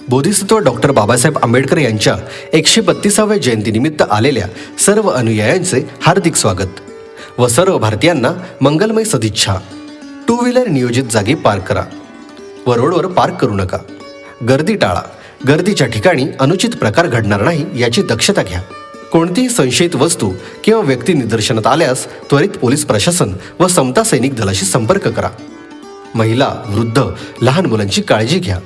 Bodhisattva doctor Babasaheb Ambedkar यांच्या 132व्या जयंतीनिमित्त आलेल्या सर्व अनुयायांचे हार्दिक स्वागत व सर्व भारतीयांना मंगलमय सदिच्छा. टू व्हीलर नियोजित जागी पार्क करा व रोडवर पार्क करू नका. गर्दी टाळा. गर्दीच्या ठिकाणी अनुचित प्रकार घडणार नाही याची दक्षता घ्या. कोणतीही संशयित वस्तू किंवा व्यक्ती निदर्शनात आल्यास त्वरित पोलीस प्रशासन व समता सैनिक दलाशी संपर्क करा. महिला, वृद्ध, लहान मुलांची काळजी घ्या.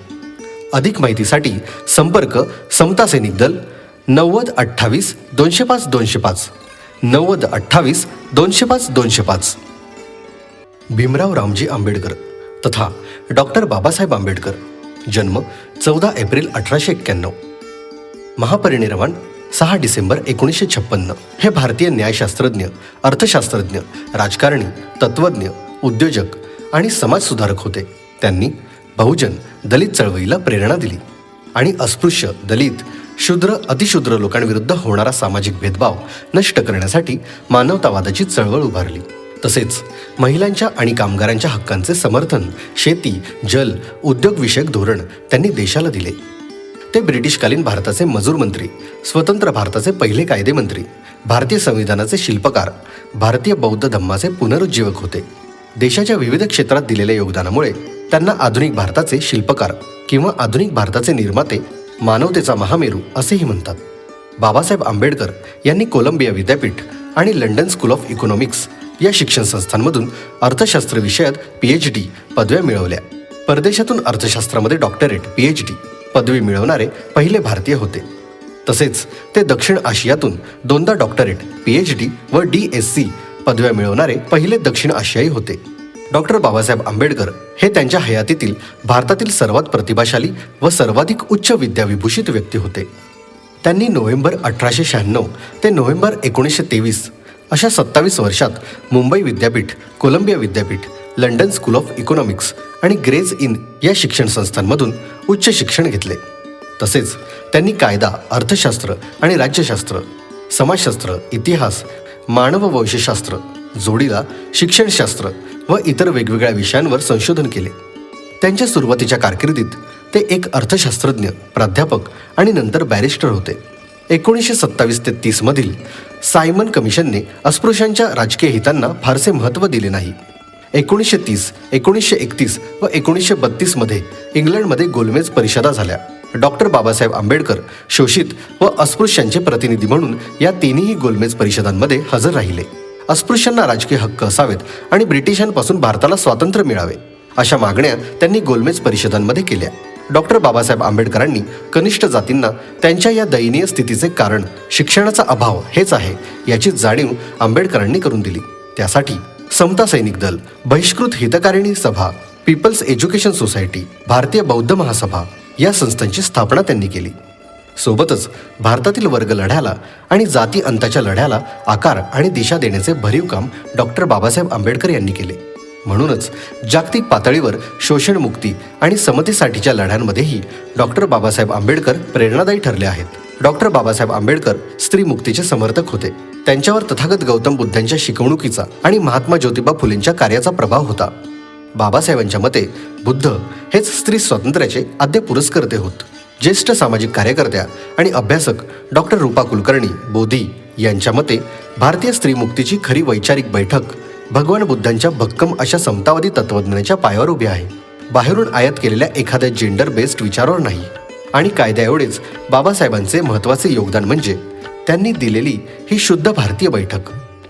अधिक माहितीसाठी संपर्क समता सैनिक दल 9028-205-205 9028-205-205. भीमराव रामजी आंबेडकर तथा डॉक्टर बाबासाहेब आंबेडकर, जन्म 14 एप्रिल 1891, महापरिनिर्वाण 6 डिसेंबर 1956. हे भारतीय न्यायशास्त्रज्ञ, अर्थशास्त्रज्ञ, राजकारणी, तत्त्वज्ञ, उद्योजक आणि समाजसुधारक होते. त्यांनी बहुजन दलित चळवळीला प्रेरणा दिली आणि अस्पृश्य, दलित, शूद्र, अतिशूद्र लोकांविरुद्ध होणारा सामाजिक भेदभाव नष्ट करण्यासाठी मानवतावादाची चळवळ उभारली. तसेच महिलांच्या आणि कामगारांच्या हक्कांचे समर्थन, शेती, जल, उद्योगविषयक धोरण त्यांनी देशाला दिले. ते ब्रिटिशकालीन भारताचे मजूर मंत्री, स्वतंत्र भारताचे पहिले कायदेमंत्री, भारतीय संविधानाचे शिल्पकार, भारतीय बौद्ध धम्माचे पुनरुज्जीवक होते. देशाच्या विविध क्षेत्रात दिलेल्या योगदानामुळे त्यांना आधुनिक भारताचे शिल्पकार किंवा आधुनिक भारताचे निर्माते, मानवतेचा महामेरू असेही म्हणतात. बाबासाहेब आंबेडकर यांनी कोलंबिया विद्यापीठ आणि लंडन स्कूल ऑफ इकॉनॉमिक्स या शिक्षण संस्थांमधून अर्थशास्त्र विषयात PhD पदव्या मिळवल्या. परदेशातून अर्थशास्त्रामध्ये डॉक्टरेट, PhD पदवी मिळवणारे पहिले भारतीय होते. तसेच ते दक्षिण आशियातून 2दा डॉक्टरेट, PhD व DSc पदव्या मिळवणारे पहिले दक्षिण आशियाई होते. डॉक्टर बाबासाहेब आंबेडकर हे त्यांच्या हयातीतील भारतातील सर्वात प्रतिभाशाली व सर्वाधिक उच्च विद्याविभूषित व्यक्ती होते. त्यांनी नोव्हेंबर 1896 ते नोव्हेंबर 1923 अशा 27 वर्षात मुंबई विद्यापीठ, कोलंबिया विद्यापीठ, लंडन स्कूल ऑफ इकॉनॉमिक्स आणि ग्रेज इन या शिक्षण संस्थांमधून उच्च शिक्षण घेतले. तसेच त्यांनी कायदा, अर्थशास्त्र आणि राज्यशास्त्र, समाजशास्त्र, इतिहास, मानववंशशास्त्र, जोडीला शिक्षणशास्त्र व इतर वेगवेगळ्या विषयांवर संशोधन केले. त्यांच्या सुरुवातीच्या कारकिर्दीत ते एक अर्थशास्त्रज्ञ, प्राध्यापक आणि नंतर बॅरिस्टर होते. 1927 ते 30 मधील सायमन कमिशनने अस्पृश्यांच्या राजकीय हितांना फारसे महत्त्व दिले नाही. 1930, 1931 व 1932 मध्ये इंग्लंडमध्ये गोलमेज परिषदा झाल्या. डॉक्टर बाबासाहेब आंबेडकर शोषित व अस्पृश्यांचे प्रतिनिधी म्हणून या तिन्ही गोलमेज परिषदांमध्ये हजर राहिले. अस्पृश्यांना राजकीय हक्क असावेत आणि ब्रिटिशांपासून भारताला स्वातंत्र्य मिळावे अशा मागण्या त्यांनी गोलमेज परिषदांमध्ये केल्या. डॉक्टर बाबासाहेब आंबेडकरांनी कनिष्ठ जातींना त्यांच्या या दयनीय स्थितीचे कारण शिक्षणाचा अभाव हेच आहे याची जाणीव आंबेडकरांनी करून दिली. त्यासाठी समता सैनिक दल, बहिष्कृत हितकारिणी सभा, पीपल्स एज्युकेशन सोसायटी, भारतीय बौद्ध महासभा या संस्थांची स्थापना त्यांनी केली. सोबतच भारतातील वर्ग लढ्याला आणि जाती अंताच्या लढ्याला आकार आणि दिशा देण्याचे भरीव काम डॉक्टर बाबासाहेब आंबेडकर यांनी केले. म्हणूनच जागतिक पातळीवर शोषणमुक्ती आणि समतेसाठीच्या लढ्यांमध्येही डॉक्टर बाबासाहेब आंबेडकर प्रेरणादायी ठरले आहेत. डॉक्टर बाबासाहेब आंबेडकर स्त्री मुक्तीचे समर्थक होते. त्यांच्यावर तथागत गौतम बुद्धांच्या शिकवणुकीचा आणि महात्मा ज्योतिबा फुलेंच्या कार्याचा प्रभाव होता. बाबासाहेबांच्या मते बुद्ध हेच स्त्री स्वातंत्र्याचे आद्य पुरस्कर्ते होत. ज्येष्ठ सामाजिक कार्यकर्त्या आणि अभ्यासक डॉक्टर रूपा कुलकर्णी बोधी यांच्या मते भारतीय स्त्रीमुक्तीची खरी वैचारिक बैठक भगवान बुद्धांच्या भक्कम अशा समतावादी तत्वज्ञानाच्या पायावर उभी आहे, बाहेरून आयात केलेल्या एखाद्या जेंडर बेस्ड विचारावर नाही. आणि कायद्याएवढेच बाबासाहेबांचे महत्त्वाचे योगदान म्हणजे त्यांनी दिलेली ही शुद्ध भारतीय बैठक.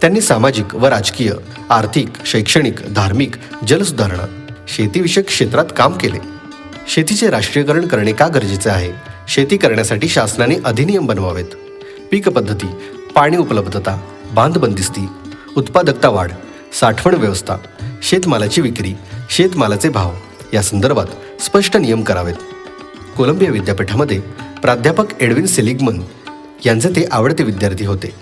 त्यांनी सामाजिक व राजकीय, आर्थिक, शैक्षणिक, धार्मिक, जलसुधारणा, शेतीविषयक क्षेत्रात काम केले. शेतीचे राष्ट्रीयकरण करणे का गरजेचे आहे? शेती करण्यासाठी शासनाने अधिनियम बनवावेत. पीक पद्धती, पाणी उपलब्धता, बांध बंदिस्ती, उत्पादकता वाढ, साठवण व्यवस्था, शेतमालाची विक्री, शेतमालाचे भाव या संदर्भात स्पष्ट नियम करावेत. कोलंबिया विद्यापीठामध्ये प्राध्यापक एडविन सेलिग्मन यांचे ते आवडते विद्यार्थी होते.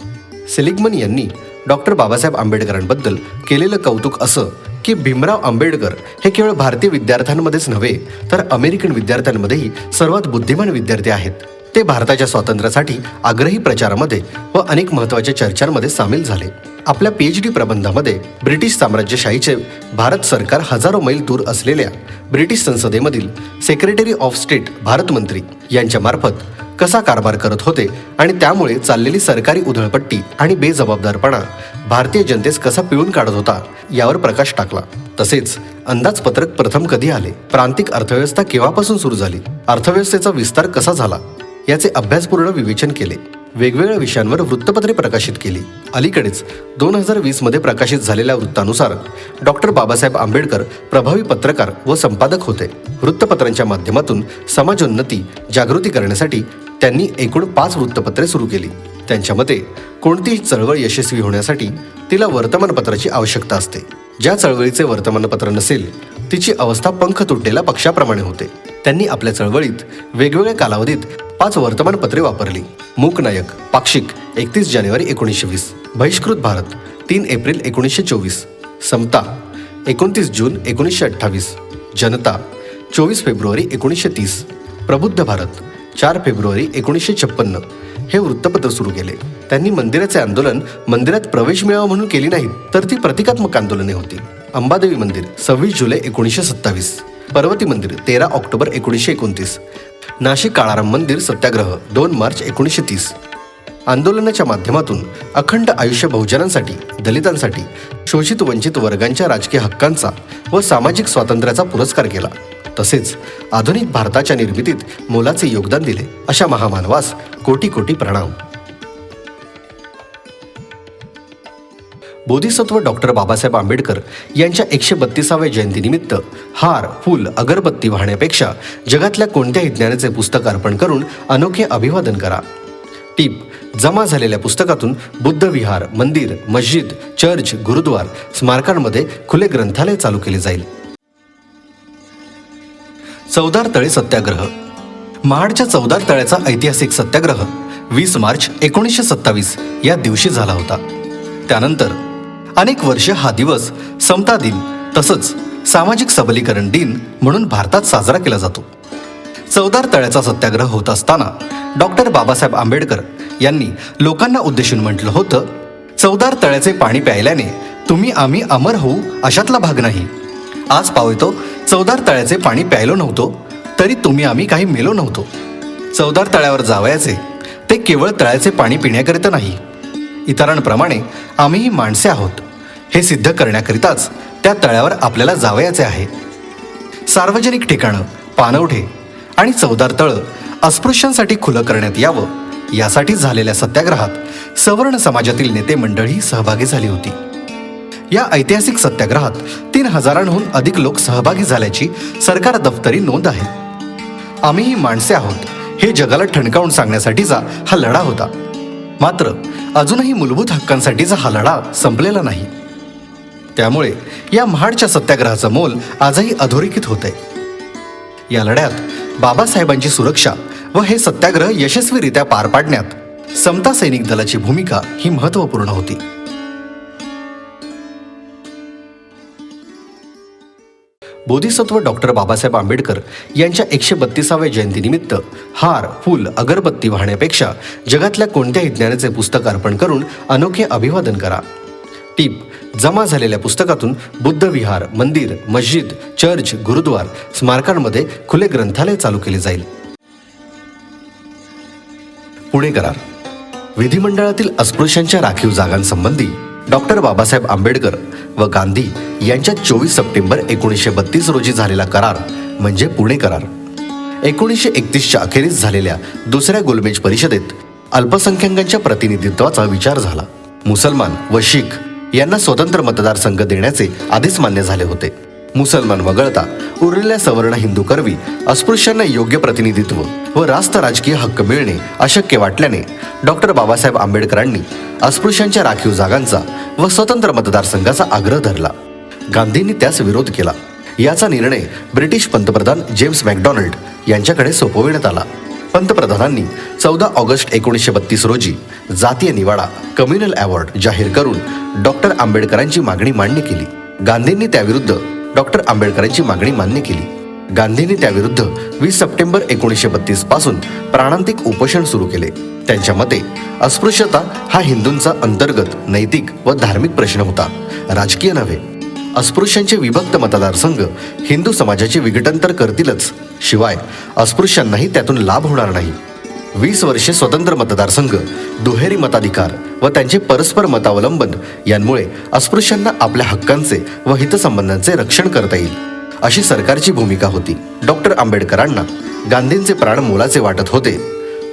सेलिग्मन यांनी डॉक्टर बाबासाहेब आंबेडकरांबद्दल केलेलं कौतुक असं की भीमराव आंबेडकर हे केवळ भारतीय विद्यार्थ्यांमध्येच नव्हे तर अमेरिकन विद्यार्थ्यांमध्येही सर्वात बुद्धिमान विद्यार्थी आहेत. ते भारताच्या स्वातंत्र्यासाठी आग्रही प्रचारामध्ये व अनेक महत्त्वाच्या चर्चांमध्ये सामील झाले. आपल्या PhD प्रबंधामध्ये ब्रिटिश साम्राज्यशाहीचे भारत सरकार हजारो मैल दूर असलेल्या ब्रिटिश संसदेमधील सेक्रेटरी ऑफ स्टेट भारत मंत्री यांच्या मार्फत कसा कारभार करत होते आणि त्यामुळे चाललेली सरकारी उधळपट्टी आणि बेजबाबदारपणा भारतीय जनतेस कसा पिळून काढत होता यावर प्रकाश टाकला. तसेच अंदाजपत्रक प्रथम कधी आले, प्रांतिक अर्थव्यवस्था केव्हापासून सुरू झाली, अर्थव्यवस्थेचा विस्तार कसा झाला याचे अभ्यासपूर्ण विवेचन केले. वेगवेगळ्या विषयांवर वृत्तपत्रे प्रकाशित केली. अलीकडेच 2020 मध्ये प्रकाशित झालेल्या वृत्तानुसार डॉक्टर बाबासाहेब आंबेडकर प्रभावी पत्रकार व संपादक होते. वृत्तपत्रांच्या माध्यमातून समाजोन्नती जागृती करण्यासाठी त्यांनी एकूण 5 वृत्तपत्रे सुरू केली. त्यांच्या मते कोणतीही चळवळ यशस्वी होण्यासाठी तिला वर्तमानपत्राची आवश्यकता असते. ज्या चळवळीचे वर्तमानपत्र नसेल तिची अवस्था पंख तुटलेल्या पक्षाप्रमाणे होते. त्यांनी आपल्या चळवळीत वेगवेगळ्या कालावधीत 5 वर्तमानपत्रे वापरली. मूकनायक पाक्षिक 31 जानेवारी 1920, बहिष्कृत भारत 3 एप्रिल 1924, समता 29 जून 1928, जनता 24 फेब्रुवारी 1930, प्रबुद्ध भारत 4 फेब्रुवारी 1956 हे वृत्तपत्र सुरू केले. त्यांनी मंदिराचे आंदोलन मंदिरात प्रवेश मिळावा म्हणून केली नाहीत, तर ती प्रतिकात्मक आंदोलने होती. अंबादेवी मंदिर 26 जुलै 1927, पर्वती मंदिर 13 ऑक्टोबर 1929, नाशिक काळाराम मंदिर सत्याग्रह 2 मार्च 1930. आंदोलनाच्या माध्यमातून अखंड आयुष्य बहुजनांसाठी, दलितांसाठी, शोषित वंचित वर्गांच्या राजकीय हक्कांचा व सामाजिक स्वातंत्र्याचा पुरस्कार केला. तसेच आधुनिक भारताच्या निर्मितीत मोलाचे योगदान दिले. अशा महामानवास कोटी कोटी प्रणाम. बोधिसत्व डॉक्टर बाबासाहेब आंबेडकर यांच्या 132व्या जयंतीनिमित्त हार, फूल, अगरबत्ती वाहण्यापेक्षा जगातल्या कोणत्याही ज्ञानाचे पुस्तक अर्पण करून अनोखे अभिवादन करा. टीप: जमा झालेल्या पुस्तकातून बुद्ध विहार, मंदिर, मस्जिद, चर्च, गुरुद्वार, स्मारकांमध्ये खुले ग्रंथालय चालू केले जाईल. चवदार तळे सत्याग्रह. महाडच्या चवदार तळ्याचा ऐतिहासिक सत्याग्रह 20 मार्च 1927 या दिवशी झाला होता. त्यानंतर अनेक वर्ष हा दिवस समता दिन तसंच सामाजिक सबलीकरण दिन म्हणून भारतात साजरा केला जातो. चवदार तळ्याचा सत्याग्रह होत असताना डॉक्टर बाबासाहेब आंबेडकर यांनी लोकांना उद्देशून म्हटलं होतं, चवदार तळ्याचे पाणी प्यायल्याने तुम्ही आम्ही अमर होऊ अशातला भाग नाही. आज पावतो चवदार तळ्याचे पाणी प्यायलो नव्हतो तरी तुम्ही आम्ही काही मेलो नव्हतो. चवदार तळ्यावर जावयाचे ते केवळ तळ्याचे पाणी पिण्याकरिता नाही, इतरांप्रमाणे आम्हीही माणसे आहोत हे सिद्ध करण्याकरिताच त्या तळ्यावर आपल्याला जावयाचे आहे. सार्वजनिक ठिकाणं, पाणवठे आणि चवदार तळं अस्पृश्यांसाठी खुलं करण्यात यावं यासाठी झालेल्या सत्याग्रहात सवर्ण समाजातील नेते मंडळी सहभागी झाली होती. या ऐतिहासिक सत्याग्रहात 3000हून अधिक लोक सहभागी झाल्याची सरकार दफ्तरी नोंद आहे. आम्हीही माणसे आहोत हे जगाला ठणकावून सांगण्यासाठीचा हा लढा होता. मात्र अजूनही मूलभूत हक्कांसाठीचा हा लढा संपलेला नाही. त्यामुळे या महाडच्या सत्याग्रहाचं मोल आजही अधोरेखित होत आहे. या लढ्यात बाबासाहेबांची सुरक्षा व हे सत्याग्रह यशस्वीरित्या पार पाडण्यात समता सैनिक दलाची भूमिका ही महत्त्वपूर्ण होती. बोधिसत्व डॉक्टर बाबासाहेब आंबेडकर यांच्या 132व्या जयंतीनिमित्त हार, फूल, अगरबत्ती वाहण्यापेक्षा जगातल्या कोणत्याही ज्ञानाचे पुस्तक अर्पण करून अनोखे अभिवादन करा. टीप: जमा झालेल्या पुस्तकातून बुद्ध विहार, मंदिर, मस्जिद, चर्च, गुरुद्वार, स्मारकांमध्ये खुले ग्रंथालय चालू केले जाईल. पुणे करार. विधिमंडळातील अस्पृश्यांच्या राखीव जागांसंबंधी डॉक्टर बाबासाहेब आंबेडकर व गांधी यांच्या 24 सप्टेंबर 1932 रोजी झालेला करार म्हणजे पुणे करार. 1931च्या अखेरीस झालेल्या दुसऱ्या गोलमेज परिषदेत अल्पसंख्याकांच्या प्रतिनिधित्वाचा विचार झाला. मुसलमान व शीख यांना स्वतंत्र मतदारसंघ देण्याचे आधीच मान्य झाले होते. मुसलमान वगळता उरलेल्या सवर्ण हिंदू करवी अस्पृश्यांना योग्य प्रतिनिधित्व व रास्त राजकीय हक्क मिळणे अशक्य वाटल्याने डॉक्टर बाबासाहेब आंबेडकरांनी अस्पृश्यांच्या राखीव जागांचा व स्वतंत्र मतदारसंघाचा आग्रह धरला. गांधींनी त्यास विरोध केला. याचा निर्णय ब्रिटिश पंतप्रधान जेम्स मॅकडॉनल्ड यांच्याकडे सोपविण्यात आला. पंतप्रधानांनी 14 ऑगस्ट 1932 रोजी जातीय निवाडा कम्युनल अवॉर्ड जाहीर करून डॉक्टर आंबेडकरांची मागणी मान्य केली. गांधींनी त्याविरुद्ध डॉक्टर आंबेडकरांची मागणी मान्य केली. गांधींनी त्याविरुद्ध 20 सप्टेंबर 1932 पासून प्राणांतिक उपोषण सुरू केले. त्यांच्या मते अस्पृश्यता हा हिंदूंचा अंतर्गत नैतिक व धार्मिक प्रश्न होता, राजकीय नव्हे. अस्पृश्यांचे विभक्त मतदारसंघ हिंदू समाजाचे विघटन तर करतीलच, शिवाय अस्पृश्यांनाही त्यातून लाभ होणार नाही. 20 वर्षे स्वतंत्र मतदारसंघ, दुहेरी मताधिकार व त्यांचे परस्पर मतावलंबन यांमुळे अस्पृश्यांना आपल्या हक्कांचे व हितसंबंधांचे रक्षण करता येईल, अशी सरकारची भूमिका होती. डॉक्टर आंबेडकरांना गांधींचे प्राण मोलाचे वाटत होते,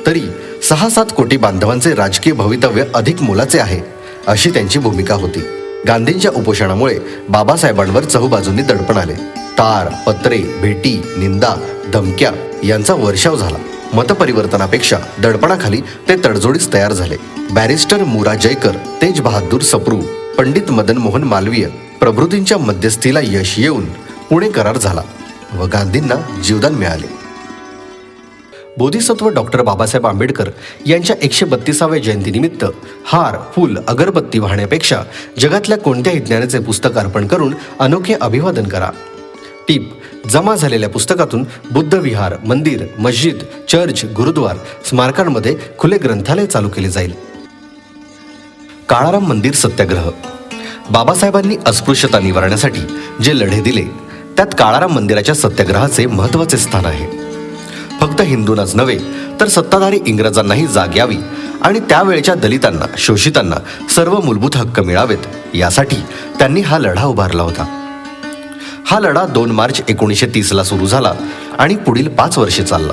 तरी 6-7 कोटी बांधवांचे राजकीय भवितव्य अधिक मोलाचे आहे, अशी त्यांची भूमिका होती. गांधींच्या उपोषणामुळे बाबासाहेबांवर चहूबाजूंनी दडपण आले. तार, पत्रे, भेटी, निंदा, धमक्या यांचा वर्षाव झाला. मतपरिवर्तनापेक्षा दडपणाखाली ते तडजोडीस तयार झाले. बॅरिस्टर मुरा जयकर, तेज बहादूर सप्रू, पंडित मदन मोहन मालवीय प्रभृतींच्या मध्यस्थीला यश येऊन पुणे करार झाला व गांधींना जीवदान मिळाले. बोधिसत्व डॉक्टर बाबासाहेब आंबेडकर यांच्या 132व्या जयंतीनिमित्त हार, फूल, अगरबत्ती वाहण्यापेक्षा जगातल्या कोणत्याही ज्ञानाचे पुस्तक अर्पण करून अनोखे अभिवादन करा. टीप: जमा झालेल्या पुस्तकातून बुद्ध विहार, मंदिर, मस्जिद, चर्च, गुरुद्वार, स्मारकांमध्ये खुले ग्रंथालय चालू केले जाईल. काळाराम मंदिर सत्याग्रह. बाबासाहेबांनी अस्पृश्यता निवारण्यासाठी जे लढे दिले त्यात काळाराम मंदिराच्या सत्याग्रहाचे महत्त्वाचे स्थान आहे. फक्त हिंदूंनाच नव्हे तर सत्ताधारी इंग्रजांनाही जाग यावी आणि त्यावेळच्या दलितांना, शोषितांना सर्व मूलभूत हक्क मिळावेत, यासाठी त्यांनी हा लढा उभारला होता. हा लढा 2 मार्च 1930 सुरू झाला आणि पुढील 5 वर्षे चालला.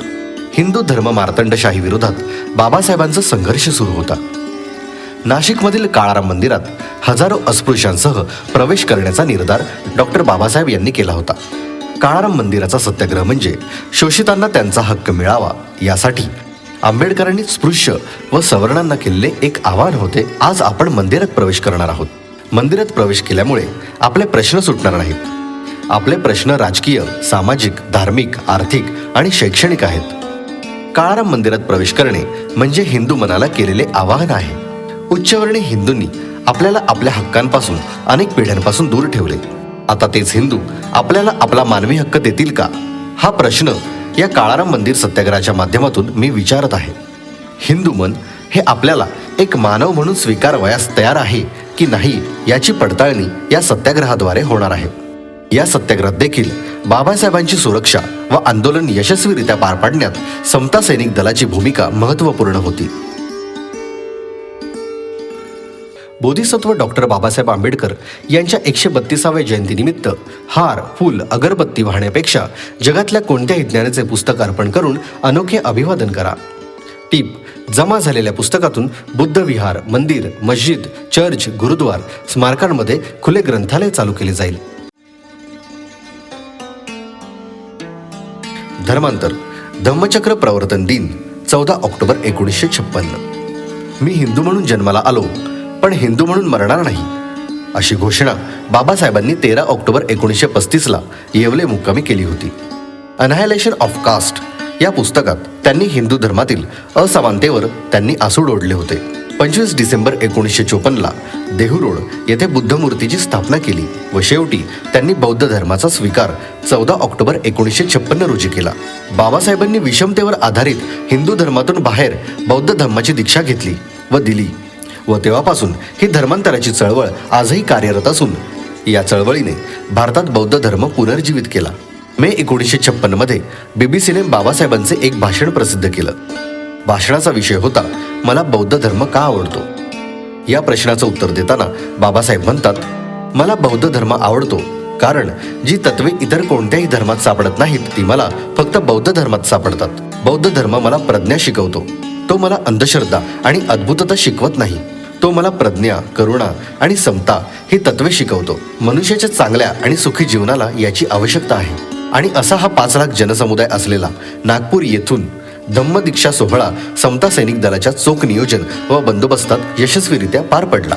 हिंदू धर्म मार्तंडशाही विरोधात बाबासाहेबांचा संघर्ष सुरू होता. नाशिकमधील काळाराम मंदिरात हजारो अस्पृश्यांसह प्रवेश करण्याचा निर्धार डॉक्टर बाबासाहेब यांनी केला होता. काळाराम मंदिराचा सत्याग्रह म्हणजे शोषितांना त्यांचा हक्क मिळावा, यासाठी आंबेडकरांनी स्पृश्य व सवर्णांना केलेले एक आवाहन होते. आज आपण मंदिरात प्रवेश करणार आहोत. मंदिरात प्रवेश केल्यामुळे आपले प्रश्न सुटणार नाहीत. आपले प्रश्न राजकीय, सामाजिक, धार्मिक, आर्थिक आणि शैक्षणिक आहेत. काळाराम मंदिरात प्रवेश करणे म्हणजे हिंदू मनाला केलेले आवाहन आहे. उच्चवर्णीय हिंदूंनी आपल्याला आपल्या हक्कांपासून अनेक पिढ्यांपासून दूर ठेवले. आता तेच हिंदू आपल्याला आपला मानवी हक्क देतील का? हा प्रश्न या काळाराम मंदिर सत्याग्रहाच्या माध्यमातून मी विचारत आहे. हिंदू मन हे आपल्याला एक मानव म्हणून स्वीकारवयास तयार आहे की नाही याची पडताळणी या सत्याग्रहाद्वारे होणार आहे. या सत्याग्रहात देखील बाबासाहेबांची सुरक्षा व आंदोलन यशस्वीरित्या पार पाडण्यात समता सैनिक दलाची भूमिका महत्त्वपूर्ण होती. बोधिसत्व डॉक्टर बाबासाहेब आंबेडकर यांच्या 132व्या जयंतीनिमित्त हार, फूल, अगरबत्ती वाहण्यापेक्षा जगातल्या कोणत्याही ज्ञानाचे पुस्तक अर्पण करून अनोखे अभिवादन करा. टीप: जमा झालेल्या पुस्तकातून बुद्ध विहार, मंदिर, मस्जिद, चर्च, गुरुद्वार, स्मारकांमध्ये खुले ग्रंथालय चालू केले जाईल. धर्मांतर. धम्मचक्र प्रवर्तन दिन 14 ऑक्टोबर 1956. मी हिंदू म्हणून जन्माला आलो, पण हिंदू म्हणून मरणार नाही, अशी घोषणा बाबासाहेबांनी 13 ऑक्टोबर 1935 येवले मुक्कामी केली होती. अनहायलेशन ऑफ कास्ट या पुस्तकात त्यांनी हिंदू धर्मातील असमानतेवर त्यांनी आसूड ओढले होते. 25 डिसेंबर 1954 देहू रोड येथे बुद्धमूर्तीची स्थापना केली व शेवटी त्यांनी बौद्ध धर्माचा स्वीकार 14 ऑक्टोबर 1956 रोजी केला. बाबासाहेबांनी विषमतेवर आधारित हिंदू धर्मातून बाहेर बौद्ध धर्माची दीक्षा घेतली व दिली व तेव्हापासून ही धर्मांतराची चळवळ आजही कार्यरत असून या चळवळीने भारतात बौद्ध धर्म पुनर्जीवित केला. मे 1956 मध्ये बीबीसीने बाबासाहेबांचे एक भाषण प्रसिद्ध केलं. भाषणाचा विषय होता, मला बौद्ध धर्म का आवडतो. या प्रश्नाचं उत्तर देताना बाबासाहेब म्हणतात, मला बौद्ध धर्म आवडतो कारण जी तत्वे इतर कोणत्याही धर्मात सापडत नाहीत ती मला फक्त बौद्ध धर्मात सापडतात. बौद्ध धर्म मला प्रज्ञा शिकवतो. तो मला अंधश्रद्धा आणि अद्भुतता शिकवत नाही. तो मला प्रज्ञा, करुणा आणि समता ही तत्वे शिकवतो. मनुष्याच्या चांगल्या आणि सुखी जीवनाला याची आवश्यकता आहे. आणि असा हा 5 लाख जनसमुदाय असलेला नागपूर येथून धम्मदीक्षा सोहळा समता सैनिक दलाच्या चोख नियोजन व बंदोबस्तात यशस्वीरित्या पार पडला.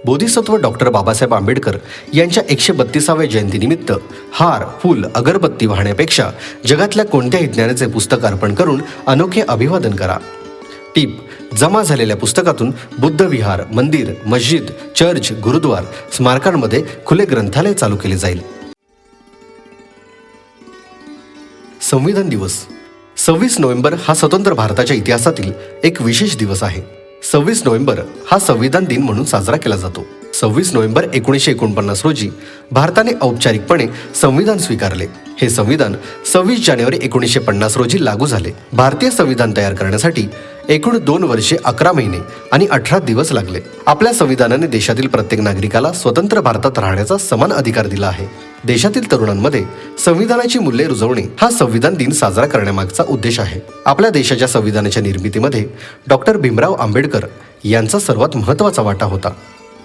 बोधिसत्व डॉक्टर बाबासाहेब आंबेडकर यांच्या 132व्या जयंतीनिमित्त हार, फूल, अगरबत्ती वाहण्यापेक्षा जगातल्या कोणत्याही ज्ञानाचे पुस्तक अर्पण करून अनोखे अभिवादन करा. टीप: जमा झालेल्या पुस्तकातून बुद्ध विहार, मंदिर, मस्जिद, चर्च, गुरुद्वार, स्मारकांमध्ये खुले ग्रंथालय चालू केले जाईल. संविधान दिवस 26 नोव्हेंबर हा स्वतंत्र भारताच्या इतिहासातील एक विशेष दिवस आहे. 26 नोव्हेंबर हा संविधान दिन म्हणून साजरा केला जातो. 26 नोव्हेंबर 1949 रोजी भारताने औपचारिकपणे संविधान स्वीकारले. हे संविधान 26 जानेवारी 1950 रोजी लागू झाले. भारतीय संविधान तयार करण्यासाठी एकूण 2 वर्षे 11 महिने आणि 18 दिवस लागले. आपल्या संविधानाने देशातील प्रत्येक नागरिकाला स्वतंत्र भारतात राहण्याचा समान अधिकार दिला आहे. देशातील तरुणांमध्ये संविधानाची मूल्ये रुजवणे हा संविधान दिन साजरा करण्यामागचा उद्देश आहे. आपल्या देशाच्या संविधानाच्या निर्मितीमध्ये डॉक्टर भीमराव आंबेडकर यांचा सर्वात महत्त्वाचा वाटा होता.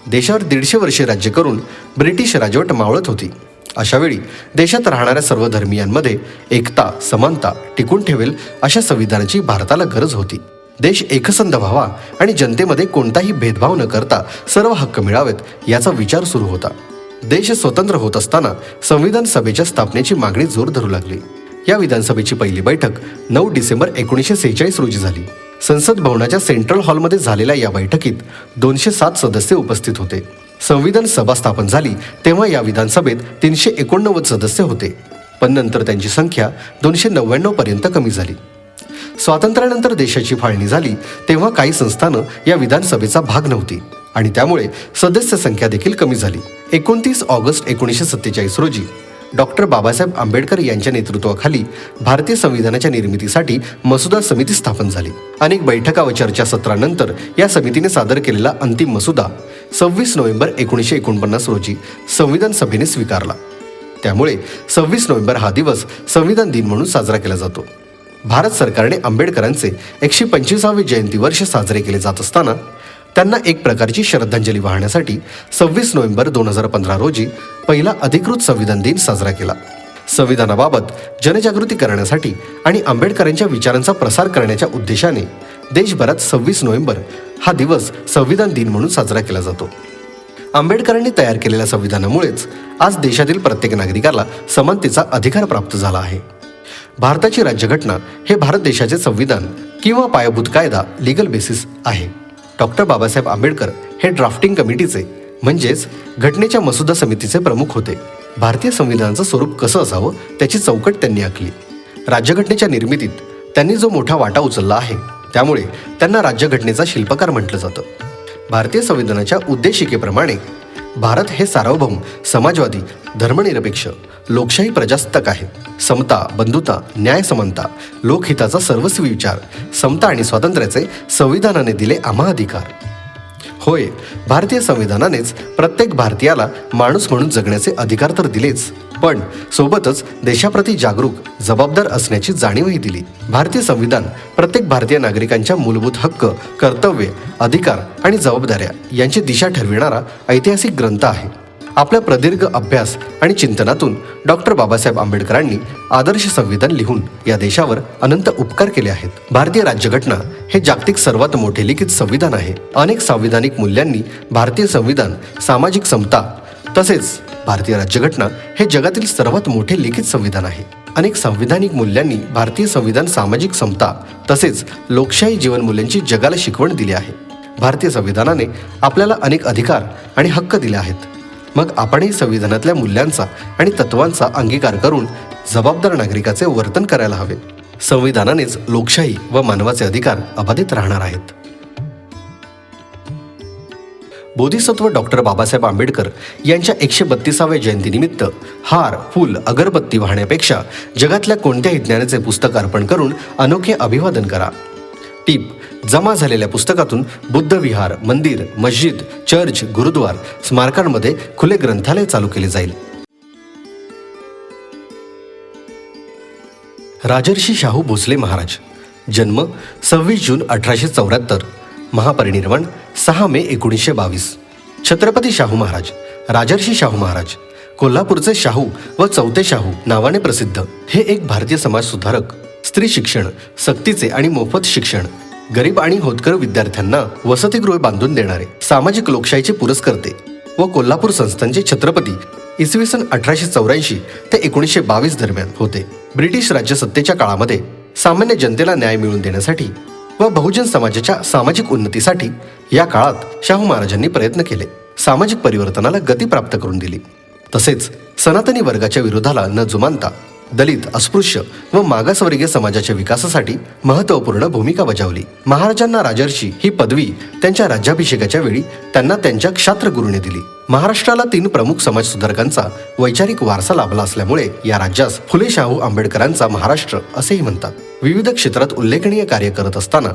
देशावर 150 वर्षे राज्य करून ब्रिटिश राजवट मावळत होती. अशावेळी देशात राहणाऱ्या सर्व धर्मियांमध्ये एकता, समानता टिकून ठेवेल अशा संविधानाची भारताला गरज होती. देश एकसंध व्हावा आणि जनतेमध्ये कोणताही भेदभाव न करता सर्व हक्क मिळावेत याचा विचार सुरू होता. देश स्वतंत्र होत असताना संविधान सभेच्या स्थापनेची मागणी जोर धरू लागली. या विधानसभेची पहिली बैठक 9 डिसेंबर 1946 रोजी झाली. संसद भवनाच्या सेंट्रल हॉलमध्ये झालेल्या या बैठकीत 207 सदस्य उपस्थित होते. संविधान सभा स्थापन झाली तेव्हा या विधानसभेत 389 सदस्य होते, पण नंतर त्यांची संख्या 299 पर्यंत कमी झाली. स्वातंत्र्यानंतर देशाची फाळणी झाली तेव्हा काही संस्थानं या विधानसभेचा भाग नव्हती आणि त्यामुळे सदस्य संख्या देखील कमी झाली. 29 ऑगस्ट 1947 रोजी डॉक्टर बाबासाहेब आंबेडकर यांच्या नेतृत्वाखाली भारतीय संविधानाच्या निर्मितीसाठी मसुदा समिती स्थापन झाली. अनेक बैठका व चर्चासत्रानंतर या समितीने सादर केलेला अंतिम मसुदा 26 नोव्हेंबर 1949 रोजी संविधान सभेने स्वीकारला. त्यामुळे 26 नोव्हेंबर हा दिवस संविधान दिन म्हणून साजरा केला जातो. भारत सरकारने आंबेडकरांचे 125वे जयंती वर्ष साजरे केले जात असताना त्यांना एक प्रकारची श्रद्धांजली वाहण्यासाठी 26 नोव्हेंबर 2015 रोजी पहिला अधिकृत संविधान दिन साजरा केला. संविधानाबाबत जनजागृती करण्यासाठी आणि आंबेडकरांच्या विचारांचा प्रसार करण्याच्या उद्देशाने देशभरात 26 नोव्हेंबर हा दिवस संविधान दिन म्हणून साजरा केला जातो. आंबेडकरांनी तयार केलेल्या संविधानामुळेच आज देशातील प्रत्येक नागरिकाला समानतेचा अधिकार प्राप्त झाला आहे. भारताची राज्यघटना हे भारत देशाचे संविधान किंवा पायाभूत कायदा लीगल बेसिस आहे. डॉक्टर बाबासाहेब आंबेडकर हे ड्राफ्टिंग कमिटीचे म्हणजेच घटनेच्या मसुदा समितीचे प्रमुख होते. भारतीय संविधानाचं स्वरूप कसं असावं त्याची चौकट त्यांनी आखली. राज्यघटनेच्या निर्मितीत त्यांनी जो मोठा वाटा उचलला आहे त्यामुळे त्यांना राज्यघटनेचा शिल्पकार म्हटलं जातं. भारतीय संविधानाच्या उद्देशिकेप्रमाणे भारत हे सार्वभौम, समाजवादी, धर्मनिरपेक्ष, लोकशाही प्रजासत्ताक आहे. समता, बंधुता, न्याय, समानता, लोकहिताचा सर्वस्वी विचार, समता आणि स्वातंत्र्याचे संविधानाने दिले आम्हा अधिकार. होय, भारतीय संविधानानेच प्रत्येक भारतीयाला माणूस म्हणून जगण्याचे अधिकार तर दिलेच, पण सोबतच देशाप्रती जागरूक, जबाबदार असण्याची जाणीवही दिली. भारतीय संविधान प्रत्येक भारतीय नागरिकांच्या मूलभूत हक्क, कर्तव्य, अधिकार आणि जबाबदाऱ्या यांची दिशा ठरविणारा ऐतिहासिक ग्रंथ आहे. आपल्या प्रदीर्घ अभ्यास आणि चिंतनातून डॉक्टर बाबासाहेब आंबेडकरांनी आदर्श संविधान लिहून या देशावर अनंत उपकार केले आहेत. भारतीय राज्यघटना हे जागतिक सर्वात मोठे लिखित संविधान आहे. अनेक संविधानिक मूल्यांनी भारतीय संविधान सामाजिक समता तसेच भारतीय राज्यघटना हे जगातील सर्वात मोठे लिखित संविधान आहे. अनेक संविधानिक मूल्यांनी भारतीय संविधान सामाजिक समता तसेच लोकशाही जीवन मूल्यांची जगाला शिकवण दिली आहे. भारतीय संविधानाने आपल्याला अनेक अधिकार आणि हक्क दिले आहेत. मग आपणही संविधानातल्या मूल्यांचा आणि तत्वांचा अंगीकार करून जबाबदार नागरिकाचे वर्तन करायला हवे. संविधानानेच लोकशाही व मानवाचे अधिकार अबाधित राहणार आहेत. बोधिसत्व डॉक्टर बाबासाहेब आंबेडकर यांच्या 132व्या जयंतीनिमित्त हार, फूल, अगरबत्ती वाहण्यापेक्षा जगातल्या कोणत्याही ज्ञानाचे पुस्तक अर्पण करून अनोखे अभिवादन करा. टीप: जमा झालेल्या पुस्तकातून बुद्ध विहार, मंदिर, मस्जिद, चर्च, गुरुद्वार, स्मारकांमध्ये खुले ग्रंथालय चालू केले जाईल. राजर्षी शाहू भोसले महाराज, जन्म 26 जून 1874, महापरिनिर्वाण 6 मे 1922. छत्रपती शाहू महाराज, राजर्षी शाहू महाराज, कोल्हापूरचे शाहू व चौथे शाहू नावाने प्रसिद्ध हे एक भारतीय समाज सुधारक, स्त्री शिक्षण, सक्तीचे आणि मोफत शिक्षण, गरीब आणि होतकर विद्यार्थ्यांना वसतिगृह बांधून देणारे, सामाजिक लोकशाहीचे पुरस्कर्ते व कोल्हापूर संस्थानचे छत्रपती इसवी सन 1884 ते 1922 दरम्यान होते. ब्रिटिश राज्यसत्तेच्या काळामध्ये सामान्य जनतेला न्याय मिळवून देण्यासाठी व बहुजन समाजाच्या सामाजिक उन्नतीसाठी या काळात शाहू महाराजांनी प्रयत्न केले. सामाजिक परिवर्तनाला गती प्राप्त करून दिली. तसेच सनातनी वर्गाच्या विरोधाला न जुमानता दलित, अस्पृश्य व मागासवर्गीय समाजाच्या विकासासाठी महत्त्वपूर्ण भूमिका बजावली. महाराजांना राजर्षी ही पदवी त्यांच्या राज्याभिषेकाच्या वेळी त्यांना त्यांच्या क्षात्र गुरुने दिली. महाराष्ट्राला 3 प्रमुख समाजसुधारकांचा वैचारिक वारसा लाभला असल्यामुळे या राज्यास फुले शाहू आंबेडकरांचा महाराष्ट्र असेही म्हणतात. विविध क्षेत्रात उल्लेखनीय कार्य करत असताना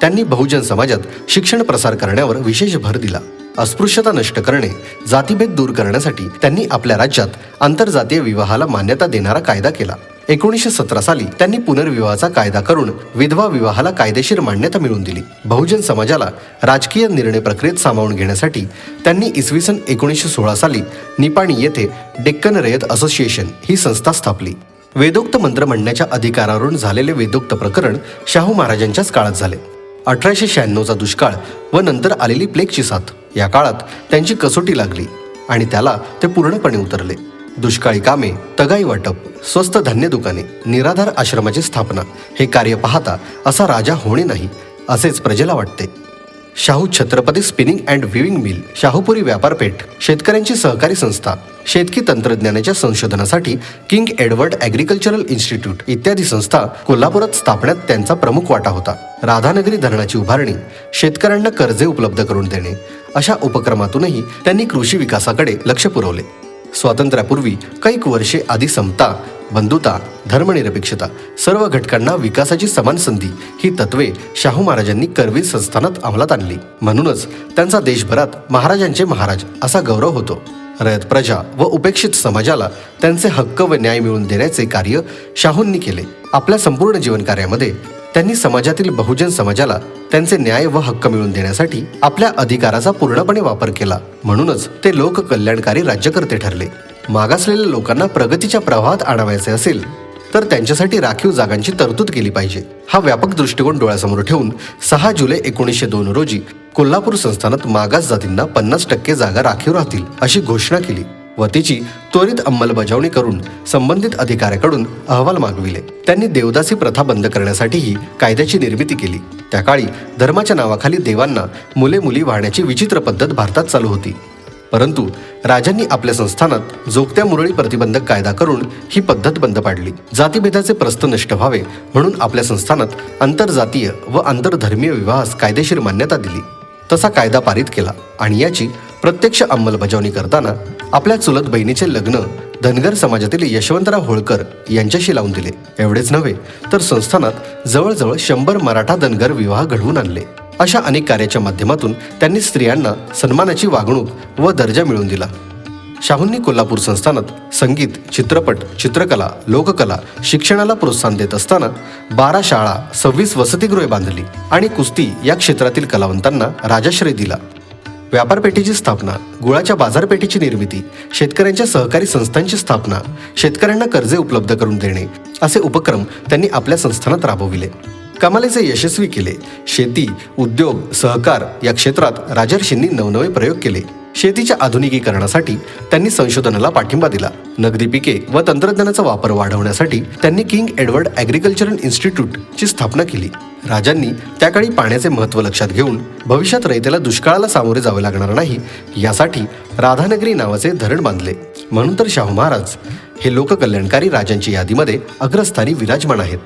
त्यांनी बहुजन समाजात शिक्षण प्रसार करण्यावर विशेष भर दिला. अस्पृश्यता नष्ट करणे, जातीभेद दूर करण्यासाठी त्यांनी आपल्या राज्यात आंतरजातीय विवाहाला मान्यता देणारा कायदा केला. 1917 साली त्यांनी पुनर्विवाहाचा कायदा करून विधवा विवाहाला कायदेशीर मान्यता मिळवून दिली. बहुजन समाजाला राजकीय निर्णय प्रक्रियेत सामावून घेण्यासाठी त्यांनी इसवी सन 1916 साली निपाणी येथे डेक्कन रयत असोसिएशन ही संस्था स्थापली. वेदोक्त मंत्र म्हणण्याच्या अधिकारावरून झालेले वेदोक्त प्रकरण शाहू महाराजांच्याच काळात झाले. 1896चा दुष्काळ व नंतर आलेली प्लेगची साथ या काळात त्यांची कसोटी लागली आणि त्याला ते पूर्णपणे उतरले. दुष्काळी कामे, तगाई वाटप, स्वस्त धान्य दुकाने, निराधार आश्रमाची स्थापना हे कार्य पाहता असा राजा होणे नाही असेच प्रजेला वाटते. Shahu Chhatrapati spinning and weaving mill, Shahupuri व्यापारपेठ, शेतकऱ्यांची सहकारी संस्था, शेतकी तंत्रज्ञानाच्या संशोधनासाठी किंग एडवर्ड ॲग्रिकल्चरल इन्स्टिट्यूट इत्यादी संस्था कोल्हापुरात स्थापण्यात त्यांचा प्रमुख वाटा होता. राधानगरी धरणाची उभारणी, शेतकऱ्यांना कर्जे उपलब्ध करून देणे अशा उपक्रमातूनही त्यांनी कृषी विकासाकडे लक्ष पुरवले. स्वातंत्र्यापूर्वी कैक वर्षे आधी समता, बंधुता, धर्मनिरपेक्षता, सर्व घटकांना विकासाची समान संधी ही तत्वे शाहू महाराजांनी करवीर संस्थानात अंमलात आणली. म्हणूनच त्यांचा देशभरात महाराजांचे महाराज असा गौरव होतो. रयत प्रजा व उपेक्षित समाजाला त्यांचे हक्क व न्याय मिळवून देण्याचे कार्य शाहूंनी केले. आपल्या संपूर्ण जीवनकार्यामध्ये त्यांनी समाजातील बहुजन समाजाला त्यांचे न्याय व हक्क मिळवून देण्यासाठी आपल्या अधिकाराचा पूर्णपणे वापर केला. म्हणूनच ते लोककल्याणकारी राज्यकर्ते ठरले. मागासलेल्या लोकांना प्रगतीच्या प्रवाहात आणावायचे असेल तर त्यांच्यासाठी राखीव जागांची तरतूद केली पाहिजे. हा व्यापक दृष्टिकोन डोळ्यासमोर ठेवून 6 जुलै 1902 रोजी कोल्हापूर संस्थानात मागास जातींना 50% जागा राखीव राहतील अशी घोषणा केली व तिची त्वरित अंमलबजावणी करून संबंधित अधिकाऱ्याकडून अहवाल मागविले. त्यांनी देवदासी प्रथा बंद करण्यासाठीही कायद्याची निर्मिती केली. त्या काळी धर्माच्या नावाखाली देवांना मुले मुली वाहण्याची विचित्र पद्धत भारतात चालू होती. परंतु राजांनी आपल्या संस्थानात जोगत्या मुरळी प्रतिबंधक कायदा करून ही पद्धत बंद पाडली. जातीभेदाचे प्रस्थ नष्ट व्हावे म्हणून आपल्या संस्थानात आंतरजातीय व आंतरधर्मीय विवाहास कायदेशीर मान्यता दिली. तसा कायदा पारित केला आणि याची प्रत्यक्ष अंमलबजावणी करताना आपल्या चुलत बहिणीचे लग्न धनगर समाजातील यशवंतराव होळकर यांच्याशी लावून दिले. एवढेच नव्हे तर संस्थानात जवळजवळ 100 मराठा धनगर विवाह घडवून आणले. अशा अनेक कार्याच्या माध्यमातून त्यांनी स्त्रियांना सन्मानाची वागणूक व दर्जा मिळवून दिला. शाहूंनी कोल्हापूर संस्थानात संगीत, चित्रपट, चित्रकला, लोककला शिक्षणाला प्रोत्साहन देत असताना 12 शाळा, 26 वसतिगृहे बांधली आणि कुस्ती या क्षेत्रातील कलावंतांना राजाश्रय दिला. व्यापारपेठेची स्थापना, गुळाच्या बाजारपेठेची निर्मिती, शेतकऱ्यांच्या सहकारी संस्थांची स्थापना, शेतकऱ्यांना कर्जे उपलब्ध करून देणे असे उपक्रम त्यांनी आपल्या संस्थानात राबविले. कमालीचे यशस्वी केले. शेती, उद्योग, सहकार या क्षेत्रात राजर्षींनी नवनवे प्रयोग केले. शेतीच्या आधुनिकीकरणासाठी त्यांनी संशोधनाला पाठिंबा दिला. नगदी पिके व तंत्रज्ञानाचा वापर वाढवण्यासाठी त्यांनी किंग एडवर्ड ॲग्रिकल्चरल इन्स्टिट्यूटची स्थापना केली. राजांनी त्याकाळी पाण्याचे महत्त्व लक्षात घेऊन भविष्यात रयतेला दुष्काळाला सामोरे जावे लागणार नाही यासाठी राधानगरी नावाचे धरण बांधले. म्हणून तर शाहू महाराज हे लोककल्याणकारी राजांच्या यादीमध्ये अग्रस्थानी विराजमान आहेत.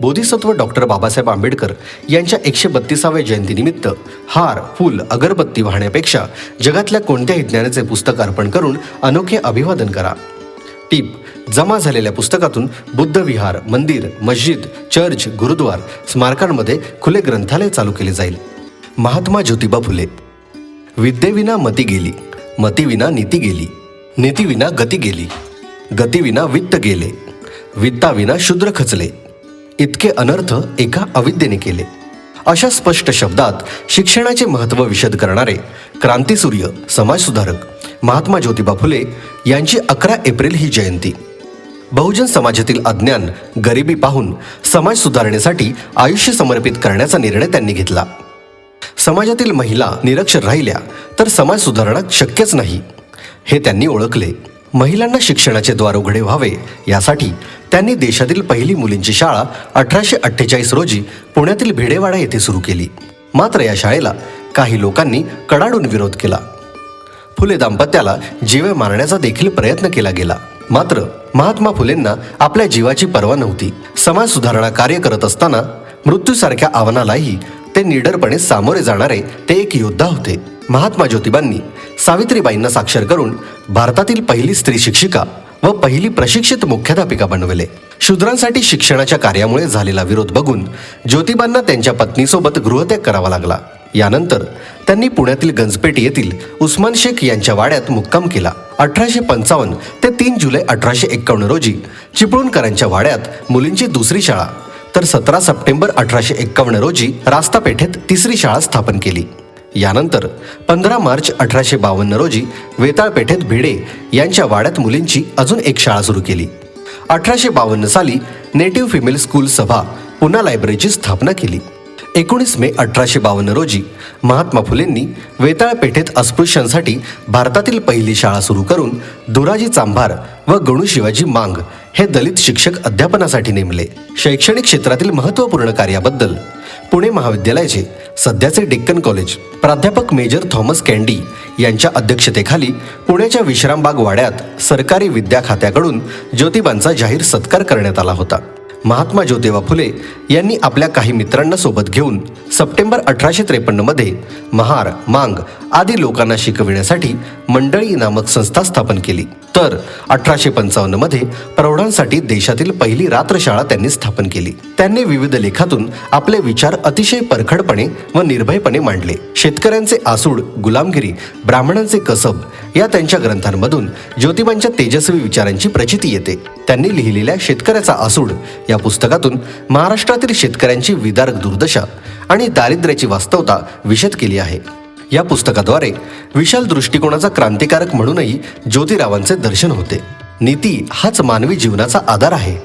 बोधिसत्व डॉक्टर बाबासाहेब आंबेडकर यांच्या 132व्या जयंतीनिमित्त हार, फूल, अगरबत्ती वाहण्यापेक्षा जगातल्या कोणत्याही ज्ञानाचे पुस्तक अर्पण करून अनोखे अभिवादन करा. टीप: जमा झालेल्या पुस्तकातून बुद्ध विहार, मंदिर, मस्जिद, चर्च, गुरुद्वार, स्मारकांमध्ये खुले ग्रंथालय चालू केले जाईल. महात्मा ज्योतिबा फुले. विद्येविना मती गेली, मतीविना नीती गेली, नीतीविना गती गेली, गतीविना वित्त गेले, वित्ताविना शूद्र खचले, इतके अनर्थ एका अविद्येने केले. अशा स्पष्ट शब्दात शिक्षणाचे महत्त्व विशद करणारे क्रांतिसूर्य, समाजसुधारक महात्मा ज्योतिबा फुले यांची 11 एप्रिल ही जयंती. बहुजन समाजातील अज्ञान, गरिबी पाहून समाज सुधारण्यासाठी आयुष्य समर्पित करण्याचा निर्णय त्यांनी घेतला. समाजातील महिला निरक्षर राहिल्या तर समाज सुधारणा शक्यच नाही हे त्यांनी ओळखले. महिलांना शिक्षणाचे द्वार उघडे व्हावे यासाठी त्यांनी देशातील पहिली मुलींची शाळा 1848 रोजी पुण्यातील भिडेवाडा येथे सुरू केली. मात्र या शाळेला काही लोकांनी कडाडून विरोध केला. फुले दाम्पत्याला जीवे मारण्याचा देखील प्रयत्न केला गेला. मात्र महात्मा फुलेंना आपल्या जीवाची पर्वा नव्हती. समाज सुधारणा कार्य करत असताना मृत्यूसारख्या आव्हानालाही ते निडरपणे सामोरे जाणारे ते एक योद्धा होते. महात्मा ज्योतिबांनी सावित्रीबाईंना साक्षर करून भारतातील पहिली स्त्री शिक्षिका व पहिली प्रशिक्षित मुख्याध्यापिका बनवले. शूद्रांसाठी शिक्षणाच्या कार्यामुळे झालेला विरोध बघून ज्योतिबांना त्यांच्या पत्नीसोबत गृहत्याग करावा लागला. यानंतर त्यांनी पुण्यातील गंजपेठ येथील उस्मान शेख यांच्या वाड्यात मुक्काम केला. 1855 ते 3 जुलै 1851 रोजी चिपळूणकरांच्या वाड्यात मुलींची दुसरी शाळा, तर 17 सप्टेंबर 1851 रोजी रास्तापेठेत तिसरी शाळा स्थापन केली. यानंतर 15 मार्च 1852 रोजी वेताळपेठेत भिडे यांच्या वाड्यात मुलींची अजून एक शाळा सुरू केली. 1852 साली नेटिव्ह फिमेल स्कूल सभा पुन्हा लायब्ररीची स्थापना केली. 19 मे 1852 रोजी महात्मा फुलेंनी वेताळपेठेत अस्पृश्यांसाठी भारतातील पहिली शाळा सुरू करून दुराजी चांभार व गणू शिवाजी मांग हे दलित शिक्षक अध्यापनासाठी नेमले. शैक्षणिक क्षेत्रातील महत्त्वपूर्ण कार्याबद्दल पुणे महाविद्यालयाचे सध्याचे डेक्कन कॉलेज प्राध्यापक मेजर थॉमस कॅन्डी यांच्या अध्यक्षतेखाली पुण्याच्या विश्रामबाग वाड्यात सरकारी विद्या खात्याकडून ज्योतिबांचा जाहीर सत्कार करण्यात आला होता. महात्मा ज्योतिबा फुले यांनी आपल्या काही मित्रांना सोबत घेऊन सप्टेंबर 1853 मध्ये महार, मांग आदी लोकांना शिकविण्यासाठी मंडळी नामक संस्था स्थापन केली. तर 1855 मध्ये प्रौढांसाठी देशातील पहिली रात्रशाळा त्यांनी स्थापन केली. त्यांनी विविध लेखातून आपले विचार अतिशय परखडपणे व निर्भयपणे मांडले. शेतकऱ्यांचे आसूड, गुलामगिरी, ब्राह्मणांचे कसब या त्यांच्या ग्रंथांमधून ज्योतिबांच्या तेजस्वी विचारांची प्रचिती येते. त्यांनी लिहिलेल्या शेतकऱ्याचा आसूड या पुस्तकातून महाराष्ट्रातील शेतकऱ्यांची विदारक दुर्दशा आणि दारिद्र्याची वास्तवता विशद केली आहे. या पुस्तकाद्वारे विशाल दृष्टिकोनाचा क्रांतिकारक म्हणूनही ज्योतिरावांचे दर्शन होते. नीती हाच मानवी जीवनाचा आधार आहे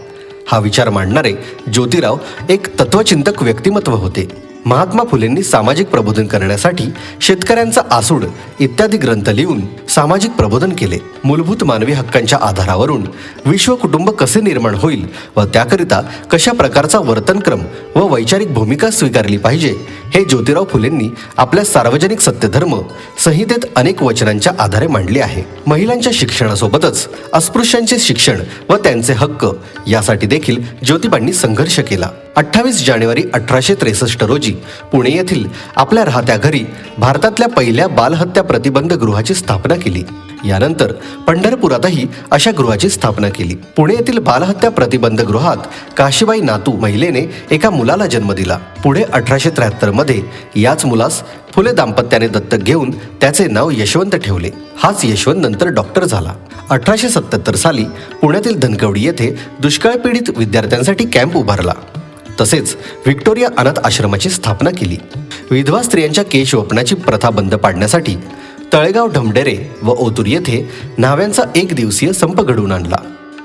हा विचार मांडणारे ज्योतिराव एक तत्वचिंतक व्यक्तिमत्व होते. महात्मा फुलेंनी सामाजिक प्रबोधन करण्यासाठी शेतकऱ्यांचा आसूड इत्यादी ग्रंथ लिहून सामाजिक प्रबोधन केले. मूलभूत मानवी हक्कांच्या आधारावरून विश्व कुटुंब कसे निर्माण होईल व त्याकरिता कशा प्रकारचा वर्तनक्रम व वैचारिक भूमिका स्वीकारली पाहिजे हे ज्योतिराव फुलेंनी आपल्या सार्वजनिक सत्यधर्म संहितेत अनेक वचनांच्या आधारे मांडले आहे. महिलांच्या शिक्षणासोबतच अस्पृश्यांचे शिक्षण व त्यांचे हक्क यासाठी देखील ज्योतिबांनी संघर्ष केला. 28 जानेवारी 1863 रोजी पुणे येथील आपल्या राहत्या घरी भारतातल्या पहिल्या बालहत्या प्रतिबंध गृहाची स्थापना केली. यानंतर पंढरपुरातही अशा गृहाची स्थापना केली. पुणे येथील बालहत्या प्रतिबंध गृहात काशीबाई नातू महिलेने एका मुलाला जन्म दिला. पुढे 1873 मध्ये याच मुलास फुले दाम्पत्याने दत्तक घेऊन त्याचे नाव यशवंत ठेवले. हाच यशवंत नंतर डॉक्टर झाला. 1877 साली पुण्यातील धनकवडी येथे दुष्काळ पीडित विद्यार्थ्यांसाठी कॅम्प उभारला. तसेच व्हिक्टोरिया अनाथ आश्रमाची स्थापना केली. विधवा स्त्रियांच्या केशवपनाची प्रथा बंद पाडण्यासाठी तळेगाव, ढमढेरे व ओतूर येथे न्हाव्यांचा एक दिवसीय संप घडवून आणला.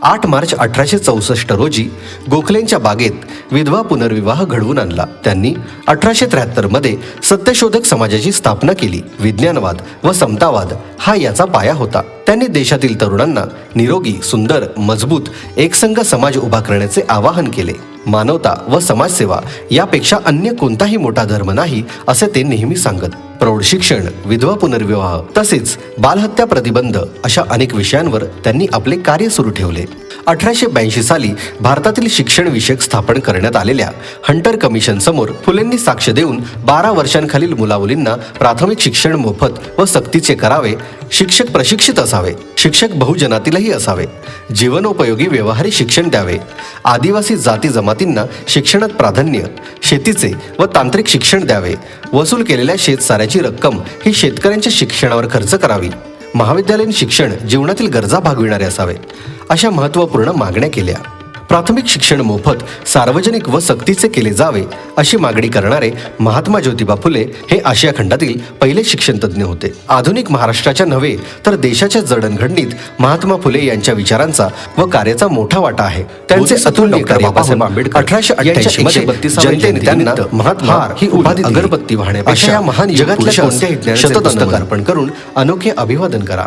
8 मार्च 1864 रोजी गोखलेंच्या बागेत विधवा पुनर्विवाह घडवून आणला. त्यांनी 1873 मध्ये सत्यशोधक समाजाची स्थापना केली. विज्ञानवाद व समतावाद हा याचा पाया होता. त्यांनी देशातील तरुणांना निरोगी, सुंदर, मजबूत एकसंघ समाज उभा करण्याचे आवाहन केले. मानवता व समाजसेवा यापेक्षा अन्य कोणताही मोठा धर्म नाही असे ते नेहमी सांगत. प्रौढ शिक्षण, विधवा पुनर्विवाह तसेच बालहत्या प्रतिबंध अशा अनेक विषयांवर त्यांनी आपले कार्य सुरू ठेवले. 1882 साली भारतातील शिक्षण विषयक स्थापन करण्यात आलेल्या हंटर कमिशन समोर फुलेंनी साक्ष देऊन 12 वर्षांखालील मुलामुलींना प्राथमिक शिक्षण मोफत व सक्तीचे करावे. शिक्षक प्रशिक्षित असावे. शिक्षक बहुजनातीलही असावे. जीवनोपयोगी व्यवहारी शिक्षण द्यावे. आदिवासी जाती जमातींना शिक्षणात प्राधान्य, शेतीचे व तांत्रिक शिक्षण द्यावे. वसूल केलेल्या शेतसाऱ्याची रक्कम ही शेतकऱ्यांच्या शिक्षणावर खर्च करावी. महाविद्यालयीन शिक्षण जीवनातील गरजा भागविणारे असावे अशा महत्त्वपूर्ण मागण्या केल्या. प्राथमिक शिक्षण मोफत, सार्वजनिक व सक्तीचे केले जावे अशी मागणी करणारे महात्मा ज्योतिबा फुले हे आशिया खंडातील पहिले शिक्षण तज्ज्ञ होते. आधुनिक महाराष्ट्राच्या नव्हे तर देशाच्या जडणघडणीत महात्मा फुले यांच्या विचारांचा व कार्याचा मोठा वाटा आहे. त्यांचे अतुल्य कार्य बाबासाहेब आंबेडकर 1888 मध्ये जनतेने त्यांना महात्मा ही उपाधी अगरबत्ती वाहण्यापेक्षा या महान जगातल्या कोणत्याही ज्ञानाचे पुस्तक अर्पण करून अनोखे अभिवादन करा.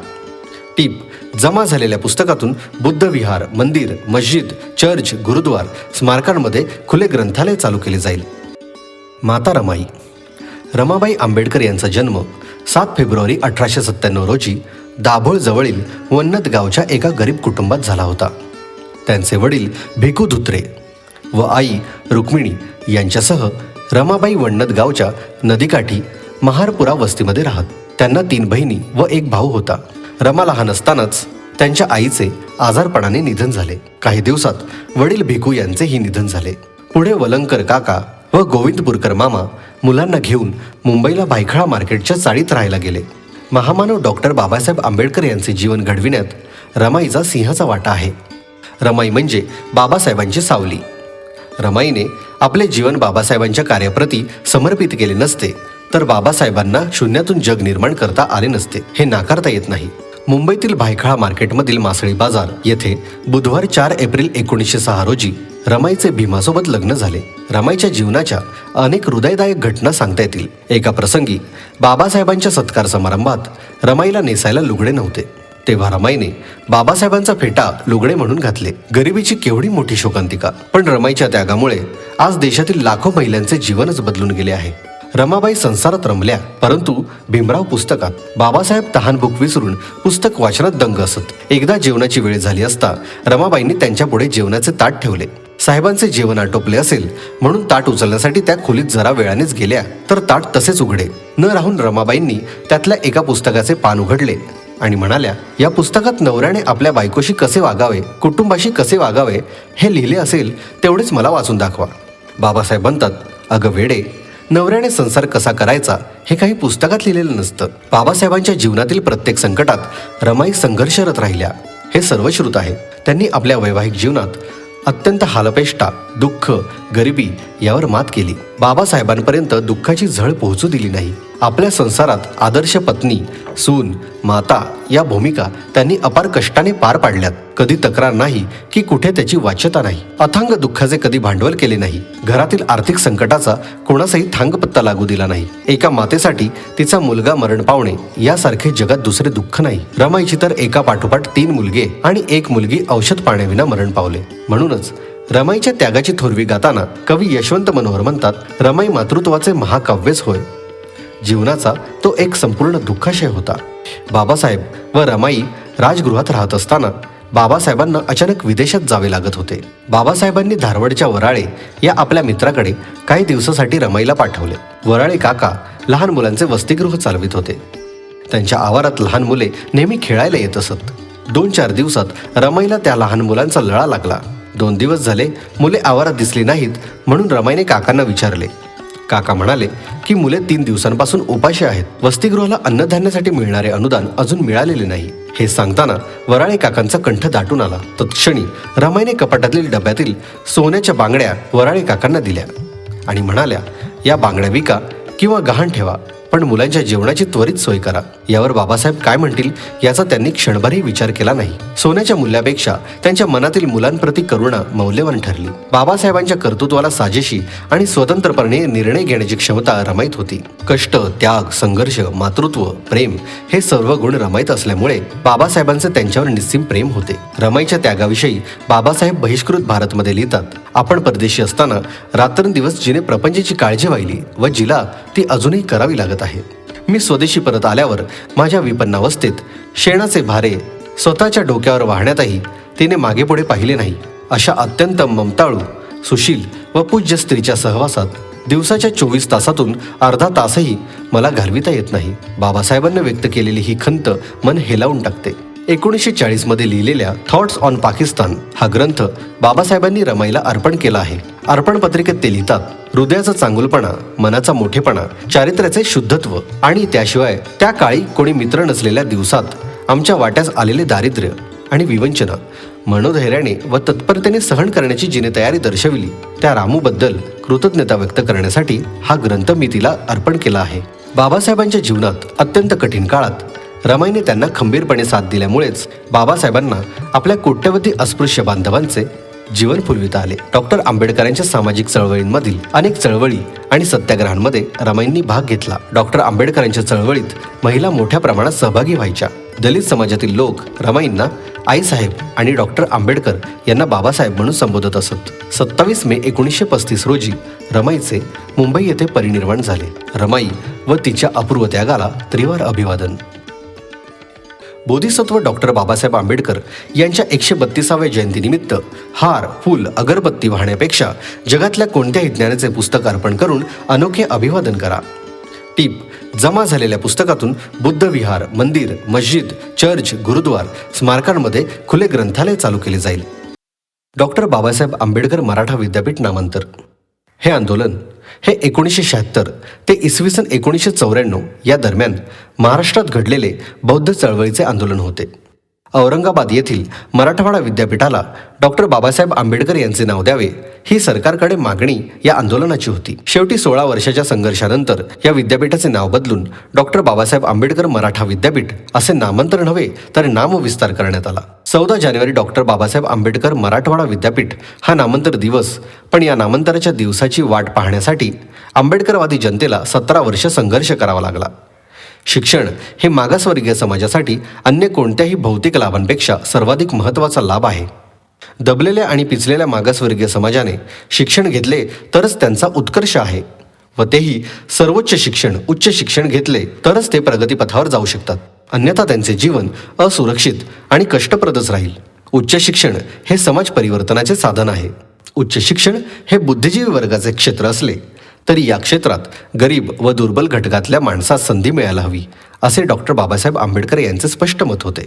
टीप: जमा झालेल्या पुस्तकातून बुद्ध विहार, मंदिर, मस्जिद, चर्च, गुरुद्वार, स्मारकांमध्ये खुले ग्रंथालय चालू केले जाईल. माता रमाई. रमाबाई आंबेडकर यांचा जन्म 7 फेब्रुवारी 1897 रोजी दाभोळ जवळील वन्नत गावच्या एका गरीब कुटुंबात झाला होता. त्यांचे वडील भिकू धुत्रे व आई रुक्मिणी यांच्यासह रमाबाई वन्नत गावच्या नदीकाठी महारपुरा वस्तीमध्ये राहत. त्यांना 3 बहिणी व 1 भाऊ होता. रमा लहान असतानाच त्यांच्या आईचे आजारपणाने निधन झाले. काही दिवसात वडील भिकू यांचेही निधन झाले. पुढे वलंकर काका व गोविंदपूरकर मामा मुलांना घेऊन मुंबईला भायखळा मार्केटच्या चाळीत राहायला गेले. महामानव डॉक्टर बाबासाहेब आंबेडकर यांचे जीवन घडविण्यात रमाईचा सिंहाचा वाटा आहे. रमाई म्हणजे बाबासाहेबांची सावली. रमाईने आपले जीवन बाबासाहेबांच्या कार्याप्रती समर्पित केले नसते तर बाबासाहेबांना शून्यातून जग निर्माण करता आले नसते, हे नाकारता येत नाही. मुंबईतील भायखळा मार्केटमधील मासळी बाजार येथे बुधवार 4 एप्रिल 1906 रोजी रमाईचे भीमासोबत लग्न झाले. रमाईच्या जीवनाच्या अनेक हृदयदायक घटना सांगता येतील. एका प्रसंगी बाबासाहेबांच्या सत्कार समारंभात रमाईला नेसायला लुगडे नव्हते. तेव्हा रमाईने बाबासाहेबांचा फेटा लुगडे म्हणून घातले. गरिबीची केवढी मोठी शोकांतिका. पण रमाईच्या त्यागामुळे आज देशातील लाखो महिलांचे जीवनच बदलून गेले आहे. रमाबाई संसारात रमल्या, परंतु भीमराव पुस्तकात. बाबासाहेब तहानभूक विसरून पुस्तक वाचनात दंग असत. एकदा जेवणाची वेळ झाली असता रमाबाईंनी त्यांच्या पुढे जेवणाचे ताट ठेवले. साहेबांचे जेवण आटोपले असेल म्हणून ताट उचलण्यासाठी त्या खोलीत जरा वेळानेच गेल्या तर ताट तसेच उघडे न राहून रमाबाईंनी त्यातल्या एका पुस्तकाचे पान उघडले आणि म्हणाल्या, या पुस्तकात नवऱ्याने आपल्या बायकोशी कसे वागावे, कुटुंबाशी कसे वागावे हे लिहिले असेल तेवढेच मला वाचून दाखवा. बाबासाहेब म्हणतात, अगं वेडे, नवऱ्याने संसार कसा करायचा हे काही पुस्तकात लिहिलेलं नसतं. बाबासाहेबांच्या जीवनातील प्रत्येक संकटात रमाई संघर्षरत राहिल्या हे सर्वश्रुत आहे. त्यांनी आपल्या वैवाहिक जीवनात अत्यंत हालपेष्टा, दुःख, गरिबी यावर मात केली. बाबासाहेबांपर्यंत दुःखाची झळ पोहोचू दिली नाही. आपल्या संसारात आदर्श पत्नी, सून, माता या भूमिका त्यांनी अपार कष्टाने पार पाडल्यात. कधी तक्रार नाही की कुठे त्याची वाच्यता नाही. अथांग दुःखाचे कधी भांडवल केले नाही. घरातील आर्थिक संकटाचा कोणाचाही थांगपत्ता लागू दिला नाही. एका मातेसाठी तिचा मुलगा मरण पावणे यासारखे जगात दुसरे दुःख नाही. रमाईची तर एका पाठोपाठ 3 मुलगे आणि 1 मुलगी औषध पाण्याविना मरण पावले. म्हणूनच रमाईच्या त्यागाची थोरवी गाताना कवी यशवंत मनोहर म्हणतात, रमाई मातृत्वाचे महाकाव्यच होय. जीवनाचा तो एक संपूर्ण दुःखाशय होता. बाबासाहेब व रमाई राजगृहात राहत असताना बाबासाहेबांना अचानक विदेशात जावे लागत होते. बाबासाहेबांनी धारवडच्या वराळे या आपल्या मित्राकडे काही दिवसासाठी रमाईला पाठवले. वराळे काका लहान मुलांचे वसतिगृह चालवित होते. त्यांच्या आवारात लहान मुले नेहमी खेळायला येत असत. 2-4 दिवसात रमाईला त्या लहान मुलांचा लळा लागला. 2 दिवस झाले मुले आवारात दिसली नाहीत म्हणून रमाईने काकांना विचारले. काका म्हणाले की मुले 3 दिवसांपासून उपाशी आहेत. वसतिगृहाला अन्नधान्यासाठी मिळणारे अनुदान अजून मिळालेले नाही. हे सांगताना वराळे काकांचा कंठ दाटून आला. तत्क्षणी रमाईने कपाटातील डब्यातील सोन्याच्या बांगड्या वराळे काकांना दिल्या आणि म्हणाल्या, या बांगड्या विका किंवा गहाण ठेवा, पण मुलांच्या जेवणाची त्वरित सोय करा. यावर बाबासाहेब काय म्हणतील याचा त्यांनी क्षणभरही विचार केला नाही. सोन्याच्या मूल्यापेक्षा त्यांच्या मनातील मुलांप्रती करुणा मौल्यवान ठरली. बाबासाहेबांच्या कर्तृत्वाला साजेशी आणि स्वतंत्रपणे निर्णय घेण्याची क्षमता रमाईत होती. कष्ट, त्याग, संघर्ष, मातृत्व, प्रेम हे सर्व गुण रमाईत असल्यामुळे बाबासाहेबांचे त्यांच्यावर निस्सीम प्रेम होते. रमाईच्या त्यागाविषयी बाबासाहेब बहिष्कृत भारतमध्ये लिहितात, आपण परदेशी असताना रात्रंदिवस जिने प्रपंचाची काळजी वाहिली व जिला ती अजूनही करावी लागत आहे. मी स्वदेशी परत आल्यावर माझ्या विपन्नावस्थेत शेणाचे भारे स्वतःच्या डोक्यावर वाहण्यातही तिने मागे पुढे पाहिले नाही. अशा अत्यंत ममताळू, सुशील व पूज्य स्त्रीच्या सहवासात दिवसाच्या 24 तासातून अर्धा तासही मला घालविता येत नाही. बाबासाहेबांनी व्यक्त केलेली ही खंत मन हेलावून टाकते. 1940 मध्ये लिहिलेल्या थॉट्स ऑन पाकिस्तान हा ग्रंथ बाबासाहेबांनी रमाईला अर्पण केला आहे. अर्पण पत्रिकेत ते लिहितात, हृदयाचा चांगुलपणा, मनाचा मोठेपणा, चारित्र्याचे शुद्धत्व आणि त्याशिवाय त्या काळी कोणी मित्र नसलेल्या दिवसात आमच्या वाट्यास आलेले दारिद्र्य आणि विवंचना मनोधैर्याने व तत्परतेने सहन करण्याची जिने तयारी दर्शविली त्या रामूबद्दल कृतज्ञता व्यक्त करण्यासाठी हा ग्रंथ मी तिला अर्पण केला आहे. बाबासाहेबांच्या जीवनात अत्यंत कठीण काळात रमाईने त्यांना खंबीरपणे साथ दिल्यामुळेच बाबासाहेबांना आपल्या कोट्यवधी अस्पृश्य बांधवांचे जीवन फुलविता आले. डॉक्टर आंबेडकरांच्या सामाजिक चळवळींमधील अनेक चळवळी आणि सत्याग्रहांमध्ये रमाईंनी भाग घेतला. डॉक्टर आंबेडकरांच्या चळवळीत महिला मोठ्या प्रमाणात सहभागी व्हायच्या. दलित समाजातील लोक रमाईंना आईसाहेब आणि डॉक्टर आंबेडकर यांना बाबासाहेब म्हणून संबोधत असत. 27 मे 1935 रोजी रमाईचे मुंबई येथे परिनिर्वाण झाले. रमाई व तिच्या अपूर्व त्यागाला त्रिवार अभिवादन. बोधिसत्व डॉक्टर बाबासाहेब आंबेडकर यांच्या 132व्या जयंतीनिमित्त हार, फूल, अगरबत्ती वाहण्यापेक्षा जगातल्या कोणत्याही ज्ञानाचे पुस्तक अर्पण करून अनोखे अभिवादन करा. टीप: जमा झालेल्या पुस्तकातून बुद्ध विहार, मंदिर, मस्जिद, चर्च, गुरुद्वार, स्मारकांमध्ये खुले ग्रंथालय चालू केले जाईल. डॉक्टर बाबासाहेब आंबेडकर मराठा विद्यापीठ नामांतर. हे आंदोलन 1976 ते इसवी सन 1994 या दरम्यान महाराष्ट्रात घडलेले बौद्ध चळवळीचे आंदोलन होते. औरंगाबाद येथील मराठवाडा विद्यापीठाला डॉक्टर बाबासाहेब आंबेडकर यांचे नाव द्यावे ही सरकारकडे मागणी या आंदोलनाची होती. शेवटी 16 वर्षाच्या संघर्षानंतर या विद्यापीठाचे नाव बदलून डॉक्टर बाबासाहेब आंबेडकर मराठा विद्यापीठ असे नामांतर नव्हे तर नामविस्तार करण्यात आला. 14 जानेवारी डॉक्टर बाबासाहेब आंबेडकर मराठवाडा विद्यापीठ हा नामांतर दिवस. पण या नामांतराच्या दिवसाची वाट पाहण्यासाठी आंबेडकरवादी जनतेला 17 वर्ष संघर्ष करावा लागला. शिक्षण हे मागासवर्गीय समाजासाठी अन्य कोणत्याही भौतिक लाभांपेक्षा सर्वाधिक महत्त्वाचा लाभ आहे. दबलेल्या आणि पिचलेल्या मागासवर्गीय समाजाने शिक्षण घेतले तरच त्यांचा उत्कर्ष आहे व तेही सर्वोच्च शिक्षण, उच्च शिक्षण घेतले तरच ते प्रगतीपथावर जाऊ शकतात. अन्यथा त्यांचे जीवन असुरक्षित आणि कष्टप्रदच राहील. उच्च शिक्षण हे समाज परिवर्तनाचे साधन आहे. उच्च शिक्षण हे बुद्धिजीवी वर्गाचे क्षेत्र असले तरी या क्षेत्रात गरीब व दुर्बल घटकातल्या माणसास संधी मिळायला हवी असे डॉक्टर बाबासाहेब आंबेडकर यांचे स्पष्ट मत होते.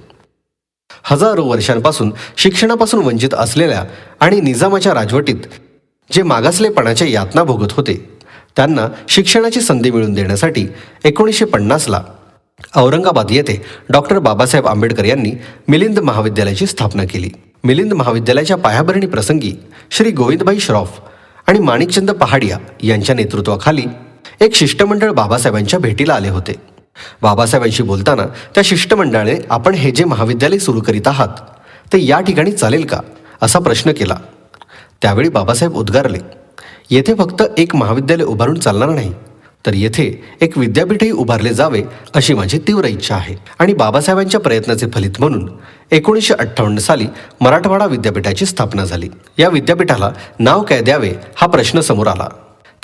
हजारो वर्षांपासून शिक्षणापासून वंचित असलेल्या आणि निजामाच्या राजवटीत जे मागासलेपणाच्या यातना भोगत होते त्यांना शिक्षणाची संधी मिळवून देण्यासाठी 1950ला औरंगाबाद येथे डॉक्टर बाबासाहेब आंबेडकर यांनी मिलिंद महाविद्यालयाची स्थापना केली. मिलिंद महाविद्यालयाच्या पायाभरणी प्रसंगी श्री गोविंदभाई श्रॉफ आणि माणिकचंद पहाडिया यांच्या नेतृत्वाखाली एक शिष्टमंडळ बाबासाहेबांच्या भेटीला आले होते. बाबासाहेबांशी बोलताना त्या शिष्टमंडळाने आपण हे जे महाविद्यालय सुरू करीत आहात ते या ठिकाणी चालेल का असा प्रश्न केला. त्यावेळी बाबासाहेब उद्गारले, येथे फक्त एक महाविद्यालय उभारून चालणार नाही तर येथे एक विद्यापीठही उभारले जावे अशी माझी तीव्र इच्छा आहे. आणि बाबासाहेबांच्या प्रयत्नाचे फलित म्हणून 1958 साली मराठवाडा विद्यापीठाची स्थापना झाली. या विद्यापीठाला नाव काय द्यावे हा प्रश्न समोर आला.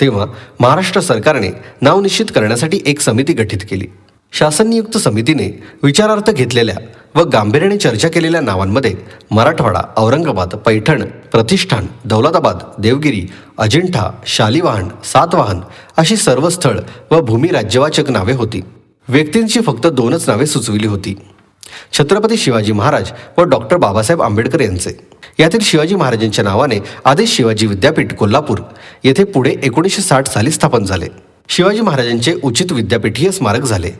तेव्हा महाराष्ट्र सरकारने नाव निश्चित करण्यासाठी एक समिती गठीत केली. शासननियुक्त समितीने विचारार्थ घेतलेल्या व गांभीर्याने चर्चा केलेल्या नावांमध्ये मराठवाडा, औरंगाबाद, पैठण, प्रतिष्ठान, दौलताबाद, देवगिरी, अजिंठा, शालिवाहन, सातवाहन अशी सर्व स्थळ व भूमी राज्यवाचक नावे होती. व्यक्तींची फक्त 2च नावे सुचविली होती, छत्रपती शिवाजी महाराज व डॉक्टर बाबासाहेब आंबेडकर यांचे. यातील शिवाजी महाराजांच्या नावाने आदेश शिवाजी विद्यापीठ कोल्हापूर येथे पुढे 1960 साली स्थापन झाले. शिवाजी महाराजांचे उचित विद्यापीठीय स्मारक झाले,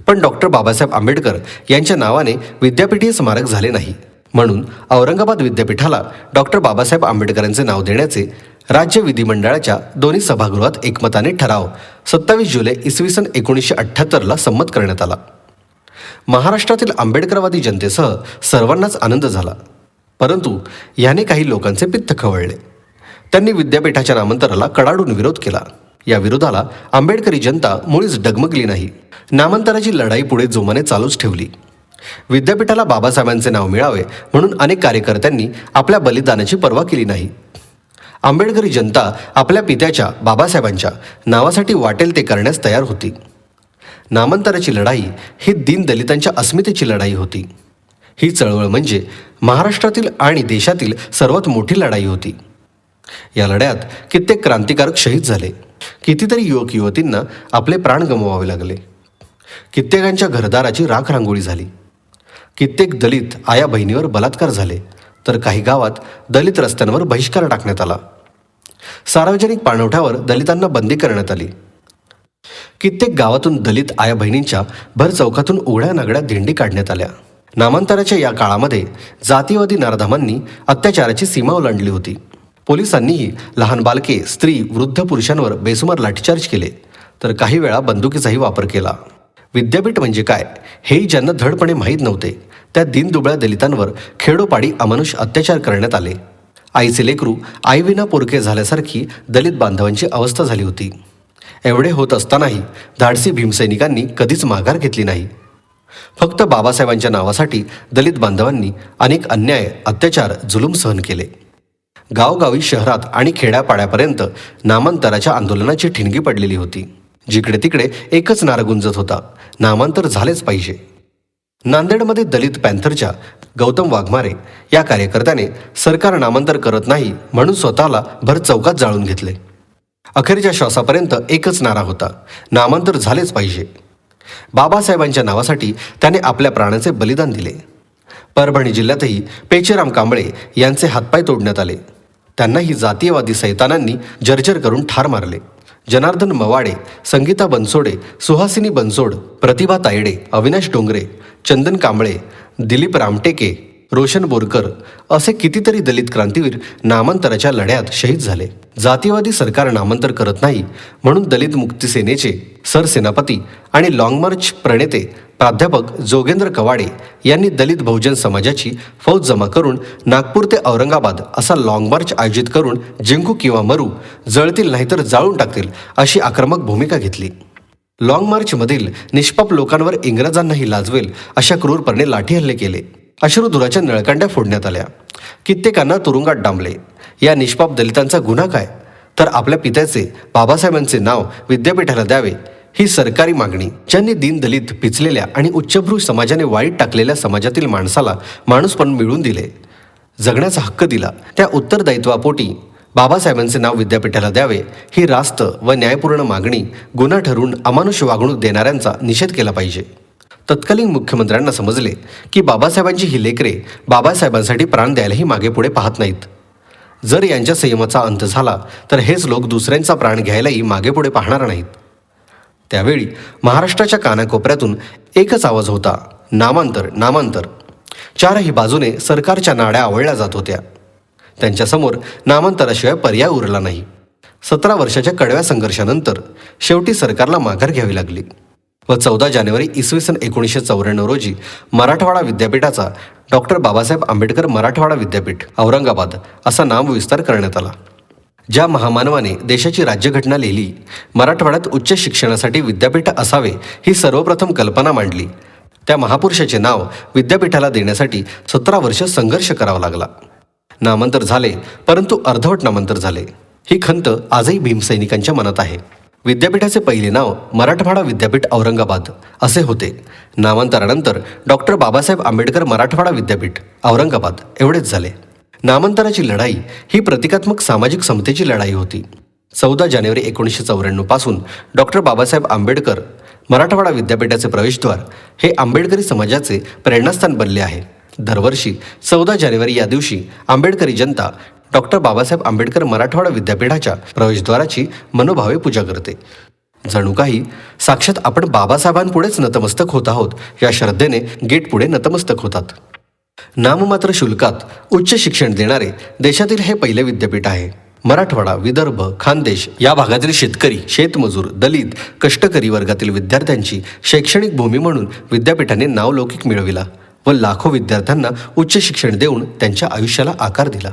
पण डॉक्टर बाबासाहेब आंबेडकर यांच्या नावाने विद्यापीठीय स्मारक झाले नाही. म्हणून औरंगाबाद विद्यापीठाला डॉक्टर बाबासाहेब आंबेडकरांचे नाव देण्याचे राज्य विधिमंडळाच्या दोन्ही सभागृहात एकमताने ठराव 27 जुलै इसवी सन 1978ला संमत करण्यात आला. महाराष्ट्रातील आंबेडकरवादी जनतेसह सर्वांनाच आनंद झाला. परंतु याने काही लोकांचे पित्त खवळले. त्यांनी विद्यापीठाच्या नामांतराला कडाडून विरोध केला. या विरोधाला आंबेडकरी जनता मुळीच डगमगली नाही. नामांतराची लढाई पुढे जोमाने चालूच ठेवली. विद्यापीठाला बाबासाहेबांचे नाव मिळावे म्हणून अनेक कार्यकर्त्यांनी आपल्या बलिदानाची पर्वा केली नाही. आंबेडकरी जनता आपल्या पित्याच्या बाबासाहेबांच्या नावासाठी वाटेल ते करण्यास तयार होती. नामांतराची लढाई ही दीनदलितांच्या अस्मितेची लढाई होती. ही चळवळ म्हणजे महाराष्ट्रातील आणि देशातील सर्वात मोठी लढाई होती. या लढ्यात कित्येक क्रांतिकारक शहीद झाले. कितीतरी युवक युवतींना आपले प्राण गमवावे लागले. कित्येकांच्या घरदाराची राख रांगोळी झाली. कित्येक दलित आया बहिणीवर बलात्कार झाले तर काही गावात दलित रस्त्यांवर बहिष्कार टाकण्यात आला. सार्वजनिक पाणवठ्यावर दलितांना बंदी करण्यात आली. कित्येक गावातून दलित आया बहिणींच्या भर चौकातून उघड्या नागड्या दिंडी काढण्यात आल्या. नामांतराच्या या काळामध्ये जातीवादी नराधमांनी अत्याचाराची सीमा ओलांडली होती. पोलिसांनीही लहान बालके, स्त्री, वृद्ध पुरुषांवर बेसुमार लाठीचार्ज केले तर काही वेळा बंदुकीचाही वापर केला. विद्यापीठ म्हणजे काय हेही ज्यांना धडपणे माहीत नव्हते त्या दीनदुबळ्या दलितांवर खेडोपाडी अमानुष अत्याचार करण्यात आले. आईचे लेकरू आईविना पोरके झाल्यासारखी दलित बांधवांची अवस्था झाली होती. एवढे होत असतानाही धाडसी भीमसैनिकांनी कधीच माघार घेतली नाही. फक्त बाबासाहेबांच्या नावासाठी दलित बांधवांनी अनेक अन्याय, अत्याचार, जुलूम सहन केले. गावगावी, शहरात आणि खेड्यापाड्यापर्यंत नामांतराच्या आंदोलनाची ठिणगी पडलेली होती. जिकडे तिकडे एकच नारा गुंजत होता, नामांतर झालेच पाहिजे. नांदेडमध्ये दलित पॅन्थरच्या गौतम वाघमारे या कार्यकर्त्याने सरकार नामांतर करत नाही म्हणून स्वतःला भर चौकात जाळून घेतले. अखेरच्या श्वासापर्यंत एकच नारा होता, नामांतर झालेच पाहिजे. बाबासाहेबांच्या नावासाठी त्याने आपल्या प्राणाचे बलिदान दिले. परभणी जिल्ह्यातही पेचेराम कांबळे यांचे हातपाय तोडण्यात आले. त्यांनाही जातीयवादी सैतानांनी जर्जर करून ठार मारले. जनार्दन मवाडे, संगीता बनसोडे, सुहासिनी बनसोड, प्रतिभा तायडे, अविनाश डोंगरे, चंदन कांबळे, दिलीप रामटेके, रोशन बोरकर असे कितीतरी दलित क्रांतीवीर नामांतराच्या लढ्यात शहीद झाले. जातीयवादी सरकार नामांतर करत नाही म्हणून दलित मुक्ती सेनेचे सरसेनापती आणि लाँग मार्च प्रणेते प्राध्यापक जोगेंद्र कवाडे यांनी दलित बहुजन समाजाची फौज जमा करून नागपूर ते औरंगाबाद असा लाँग मार्च आयोजित करून जिंकू किंवा मरू, जळतील नाहीतर जाळून टाकतील अशी आक्रमक भूमिका घेतली. लाँग मार्चमधील निष्पाप लोकांवर इंग्रजांनाही लाजवेल अशा क्रूरपणे लाठीहल्ले केले. अश्रुधुराच्या नळकांड्या फोडण्यात आल्या. कित्येकांना तुरुंगात डांबले. या निष्पाप दलितांचा गुन्हा काय? तर आपल्या पित्याचे, बाबासाहेबांचे नाव विद्यापीठाला द्यावे ही सरकारी मागणी. ज्यांनी दीन दलित, पिचलेल्या आणि उच्चभ्रू समाजाने वाईट टाकलेल्या समाजातील माणसाला माणूसपण मिळवून दिले, जगण्याचा हक्क दिला, त्या उत्तरदायित्वापोटी बाबासाहेबांचे नाव विद्यापीठाला द्यावे ही रास्त व न्यायपूर्ण मागणी गुन्हा ठरवून अमानुष वागणूक देणाऱ्यांचा निषेध केला पाहिजे. तत्कालीन मुख्यमंत्र्यांना समजले की बाबासाहेबांची ही लेकरे बाबासाहेबांसाठी प्राण द्यायलाही मागे पुढे पाहत नाहीत. जर यांच्या संयमाचा अंत झाला तर हेच लोक दुसऱ्यांचा प्राण घ्यायलाही मागे पुढे पाहणार नाहीत. त्यावेळी महाराष्ट्राच्या कानाकोपऱ्यातून एकच आवाज होता, नामांतर, नामांतर. चारही बाजूने सरकारच्या नाड्या आवळल्या जात होत्या. त्यांच्यासमोर नामांतराशिवाय पर्याय उरला नाही. 17 वर्षाच्या कडव्या संघर्षानंतर शेवटी सरकारला माघार घ्यावी लागली व 14 जानेवारी इसवी सन 1994 रोजी मराठवाडा विद्यापीठाचा डॉक्टर बाबासाहेब आंबेडकर मराठवाडा विद्यापीठ औरंगाबाद असा नामविस्तार करण्यात आला. ज्या महामानवाने देशाची राज्यघटना लिहिली, मराठवाड्यात उच्च शिक्षणासाठी विद्यापीठ असावे ही सर्वप्रथम कल्पना मांडली, त्या महापुरुषाचे नाव विद्यापीठाला देण्यासाठी 17 वर्ष संघर्ष करावा लागला. नामांतर झाले, परंतु अर्धवट नामांतर झाले. ही खंत आजही भीमसैनिकांच्या मनात आहे. विद्यापीठाचे पहिले नाव मराठवाडा विद्यापीठ औरंगाबाद असे होते. नामांतरानंतर डॉक्टर बाबासाहेब आंबेडकर मराठवाडा विद्यापीठ औरंगाबाद एवढेच झाले. नामांतराची लढाई ही प्रतिकात्मक सामाजिक समतेची लढाई होती. 14 जानेवारी 1994 पासून डॉक्टर बाबासाहेब आंबेडकर मराठवाडा विद्यापीठाचे प्रवेशद्वार हे आंबेडकरी समाजाचे प्रेरणास्थान बनले आहे. दरवर्षी 14 जानेवारी या दिवशी आंबेडकरी जनता डॉक्टर बाबासाहेब आंबेडकर मराठवाडा विद्यापीठाच्या प्रवेशद्वाराची मनोभावे पूजा करते. जणू काही साक्षात आपण बाबासाहेबांपुढेच नतमस्तक होत आहोत या श्रद्धेने गेटपुढे नतमस्तक होतात. नाममात्र शुल्कात उच्च शिक्षण देणारे देशातील हे पहिले विद्यापीठ आहे. मराठवाडा, विदर्भ, खानदेश या भागातील शेतकरी, शेतमजूर, दलित, कष्टकरी वर्गातील विद्यार्थ्यांची शैक्षणिक भूमी म्हणून विद्यापीठाने नावलौकिक मिळविला व लाखो विद्यार्थ्यांना उच्च शिक्षण देऊन त्यांच्या आयुष्याला आकार दिला.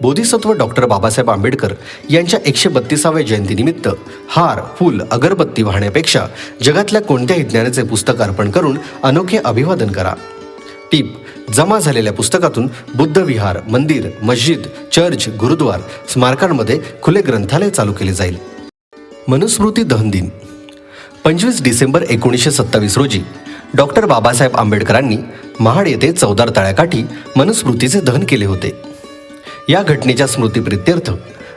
बोधिसत्व डॉक्टर बाबासाहेब आंबेडकर यांच्या 132व्या जयंतीनिमित्त हार, फूल, अगरबत्ती वाहण्यापेक्षा जगातल्या कोणत्याही ज्ञानाचे पुस्तक अर्पण करून अनोखे अभिवादन करा. टीप: जमा झालेल्या पुस्तकातून बुद्ध विहार, मंदिर, मस्जिद, चर्च, गुरुद्वार, स्मारकांमध्ये खुले ग्रंथालय चालू केले जाईल. मनुस्मृती दहन दिन 25 डिसेंबर 1927 रोजी डॉक्टर बाबासाहेब आंबेडकरांनी महाड येथे चवदार तळ्याकाठी मनुस्मृतीचे दहन केले होते. या घटनेच्या स्मृतिप्रित्यर्थ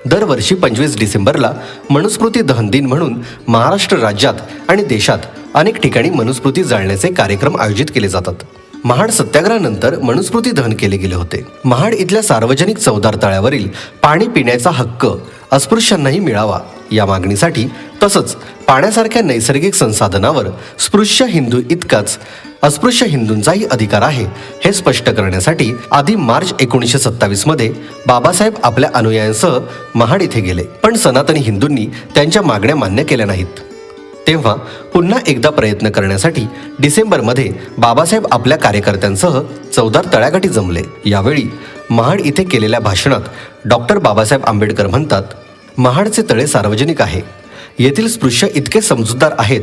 दरवर्षी 25 डिसेंबरला मनुस्मृती दहन दिन म्हणून महाराष्ट्र राज्यात आणि देशात अनेक ठिकाणी मनुस्मृती जाळण्याचे कार्यक्रम आयोजित केले जातात. महाड सत्याग्रहानंतर मनुस्मृती दहन केले गेले होते. महाड इथल्या सार्वजनिक चवदार तळ्यावरील पाणी पिण्याचा हक्क अस्पृश्यांनाही मिळावा या मागणीसाठी, तसंच पाण्यासारख्या नैसर्गिक संसाधनावर स्पृश्य हिंदू इतकाच अस्पृश्य हिंदूंचाही अधिकार आहे हे स्पष्ट करण्यासाठी आधी मार्च 1927 मध्ये बाबासाहेब आपल्या अनुयायांसह महाड इथे गेले. पण सनातनी हिंदूंनी त्यांच्या मागण्या मान्य केल्या नाहीत. तेव्हा पुन्हा एकदा प्रयत्न करण्यासाठी डिसेंबरमध्ये बाबासाहेब आपल्या कार्यकर्त्यांसह चवदार तळ्याकाठी जमले. यावेळी महाड इथे केलेल्या भाषणात डॉक्टर बाबासाहेब आंबेडकर म्हणतात, महाडचे तळे सार्वजनिक आहे. येथील स्पृश्य इतके समजूतदार आहेत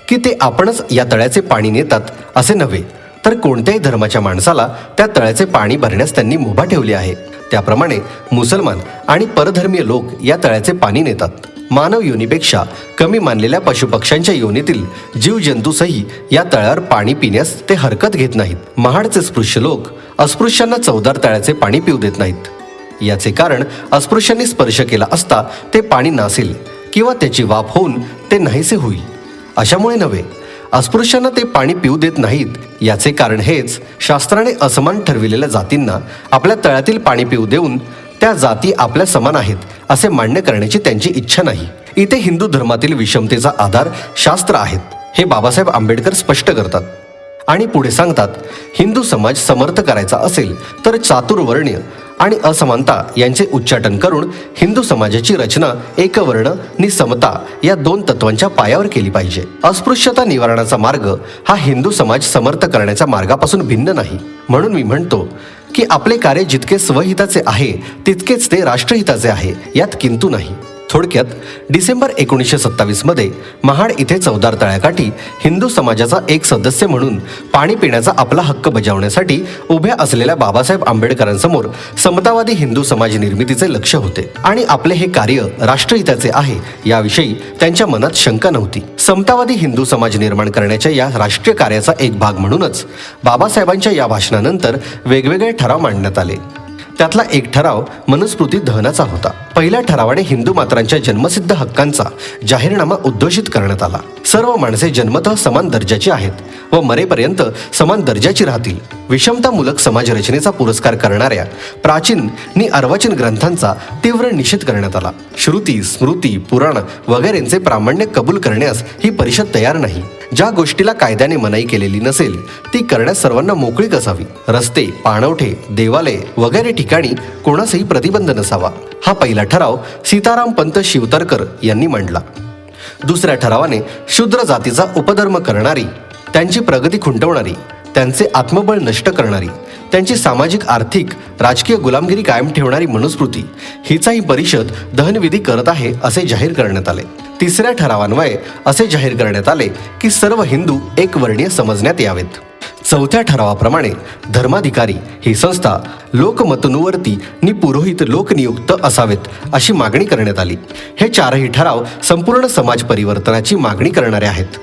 की ते आपणच या तळ्याचे पाणी नेतात असे नव्हे, तर कोणत्याही धर्माच्या माणसाला त्या तळ्याचे पाणी भरण्यास त्यांनी मुभा ठेवली आहे. त्याप्रमाणे मुसलमान आणि परधर्मीय लोक या तळ्याचे पाणी नेतात. मानव योनीपेक्षा कमी मानलेल्या पशुपक्ष्यांच्या योनीतील जीवजंतूसही या तळ्यावर पाणी पिण्यास ते हरकत घेत नाहीत. महाडचे स्पृश्य लोक अस्पृश्यांना चवदार तळ्याचे पाणी पिऊ देत नाहीत. याचे कारण अस्पृश्यांनी स्पर्श केला असता ते पाणी नासेल किंवा त्याची वाफ होऊन ते नाहीसे होईल अशामुळे नव्हे, अस्पृश्यांना ते पाणी पिऊ देत नाहीत. याचे कारण हेच, शास्त्राने असमान ठरविलेल्या जातींना आपल्या तळ्यातील पाणी पिऊ देऊन त्या जाती आपल्या समान आहेत असे मान्य करण्याची त्यांची इच्छा नाही. इथे हिंदू धर्मातील विषमतेचा आधार शास्त्र आहेत हे बाबासाहेब आंबेडकर स्पष्ट करतात आणि पुढे सांगतात, हिंदू समाज समर्थ करायचा असेल तर चातुर्वर्ण्य आणि असमानता यांचे उच्चाटन करून हिंदू समाजाची रचना एकवर्ण नि समता या दोन तत्वांच्या पायावर केली पाहिजे. अस्पृश्यता निवारणाचा मार्ग हा हिंदू समाज समर्थ करण्याच्या मार्गापासून भिन्न नाही. म्हणून मी म्हणतो की आपले कार्य जितके स्वहिताचे आहे तितकेच ते राष्ट्रहिताचे आहे, यात किंतु नाही. थोडक्यात डिसेंबर 1927 मध्ये महाड इथे चवदार तळ्याकाठी हिंदू समाजाचा एक सदस्य म्हणून पाणी पिण्याचा आपला हक्क बजावण्यासाठी उभ्या असलेल्या बाबासाहेब आंबेडकरांसमोर समतावादी हिंदू समाज निर्मितीचे लक्ष होते आणि आपले हे कार्य राष्ट्रहिताचे आहे याविषयी त्यांच्या मनात शंका नव्हती. समतावादी हिंदू समाज निर्माण करण्याच्या या राष्ट्रीय कार्याचा एक भाग म्हणूनच बाबासाहेबांच्या या भाषणानंतर वेगवेगळे ठराव मांडण्यात आले. त्यातला एक ठराव मनुस्मृती दहनाचा होता. पहिल्या ठरावाने हिंदू मात्रांच्या जन्मसिद्ध हक्कांचा जाहीरनामा उद्घोषित करण्यात आला. सर्व माणसे जन्मतः समान दर्जाची आहेत व मरेपर्यंत समान दर्जाची राहतील. विषमतामूलक समाज रचनेचा पुरस्कार करणाऱ्या प्राचीन नि अर्वाचीन ग्रंथांचा तीव्र निषेध करण्यात आला. श्रुती, स्मृती, पुराण वगैरेंचे प्रामाण्य कबूल करण्यास ही परिषद तयार नाही. ज्या गोष्टीला कायद्याने मनाई केलेली नसेल ती करण्यास सर्वांना मोकळीक असावी. रस्ते, पाणवठे, देवालय वगैरे ठिकाणी कोणासही प्रतिबंध नसावा. हा पहिला ठराव सीताराम पंत शिवतरकर यांनी मांडला. दुसऱ्या ठरावाने शूद्र जातीचा उपधर्म करणारी, त्यांची प्रगती खुंटवणारी, त्यांचे आत्मबळ नष्ट करणारी, त्यांची सामाजिक, आर्थिक, राजकीय गुलामगिरी कायम ठेवणारी मनुस्मृती हिचाही परिषद दहनविधी करत आहे असे जाहीर करण्यात आले. तिसऱ्या ठरावान्वये असे जाहीर करण्यात आले की सर्व हिंदू एकवर्णीय समजण्यात यावेत. चौथ्या ठरावाप्रमाणे धर्माधिकारी ही संस्था लोकमतनुवर्ती नि पुरोहित लोकनियुक्त असावेत अशी मागणी करण्यात आली. हे चारही ठराव संपूर्ण समाज परिवर्तनाची मागणी करणारे आहेत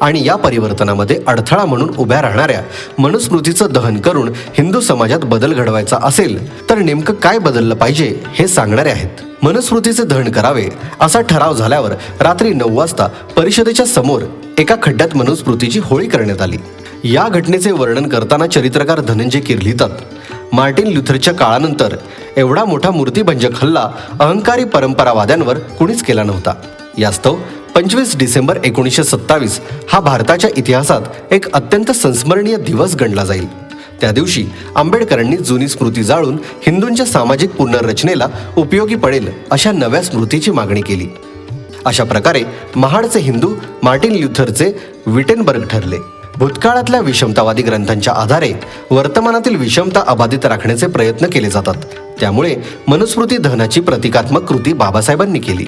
आणि या परिवर्तनामध्ये अडथळा म्हणून उभ्या राहणाऱ्या मनुस्मृतीचं दहन करून हिंदू समाजात बदल घडवायचा असेल तर नेमकं काय बदललं पाहिजे हे सांगणारे आहेत. मनुस्मृतीचे दहन करावे असा ठराव झाल्यावर रात्री 9 वाजता परिषदेच्या समोर एका खड्ड्यात मनुस्मृतीची होळी करण्यात आली. या घटनेचे वर्णन करताना चरित्रकार धनंजय कीर लिहितात, मार्टिन ल्युथरच्या काळानंतर एवढा मोठा मूर्तिभंजक हल्ला अहंकारी परंपरावाद्यांवर कुणीच केला नव्हता. यास्तव 25 डिसेंबर 1927 हा भारताच्या इतिहासात एक अत्यंत संस्मरणीय दिवस गणला जाईल. त्या दिवशी आंबेडकरांनी जुनी स्मृती जाळून हिंदूंच्या सामाजिक पुनर्रचनेला उपयोगी पडेल अशा नव्या स्मृतीची मागणी केली. अशा प्रकारे महाडचे हिंदू मार्टिन ल्युथरचे विटेनबर्ग ठरले. भूतकाळातल्या विषमतावादी ग्रंथांच्या आधारे वर्तमानातील विषमता अबाधित राखण्याचे प्रयत्न केले जातात. त्यामुळे मनुस्मृती दहनाची प्रतिकात्मक कृती बाबासाहेबांनी केली.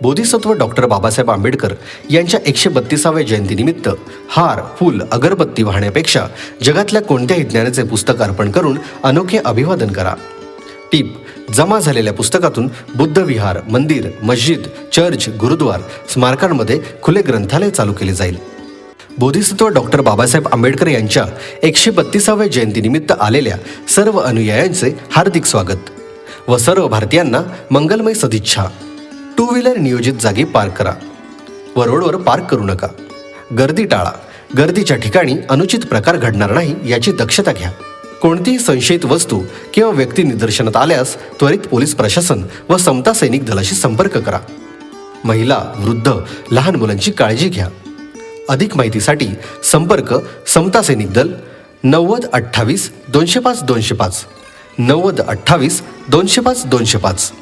बोधिसत्व डॉक्टर बाबासाहेब आंबेडकर यांच्या 132व्या जयंतीनिमित्त हार, फूल, अगरबत्ती वाहण्यापेक्षा जगातल्या कोणत्याही ज्ञानाचे पुस्तक अर्पण करून अनोखे अभिवादन करा. टीप: जमा झालेल्या पुस्तकातून बुद्ध विहार, मंदिर, मस्जिद, चर्च, गुरुद्वार, स्मारकांमध्ये खुले ग्रंथालय चालू केले जाईल. बोधिसत्व डॉक्टर बाबासाहेब आंबेडकर यांच्या 132व्या जयंतीनिमित्त आलेल्या सर्व अनुयायांचे हार्दिक स्वागत व सर्व भारतीयांना मंगलमय सदिच्छा. 2 व्हीलर नियोजित जागी पार्क करा व रोडवर पार्क करू नका. गर्दी टाळा. गर्दीच्या ठिकाणी अनुचित प्रकार घडणार नाही याची दक्षता घ्या. कोणतीही संशयित वस्तू किंवा व्यक्ती निदर्शनात आल्यास त्वरित पोलीस प्रशासन व समता सैनिक दलाशी संपर्क करा. महिला, वृद्ध, लहान मुलांची काळजी घ्या. अधिक माहितीसाठी संपर्क समता सैनिक दल 90 28 205 205 90 28 205 205.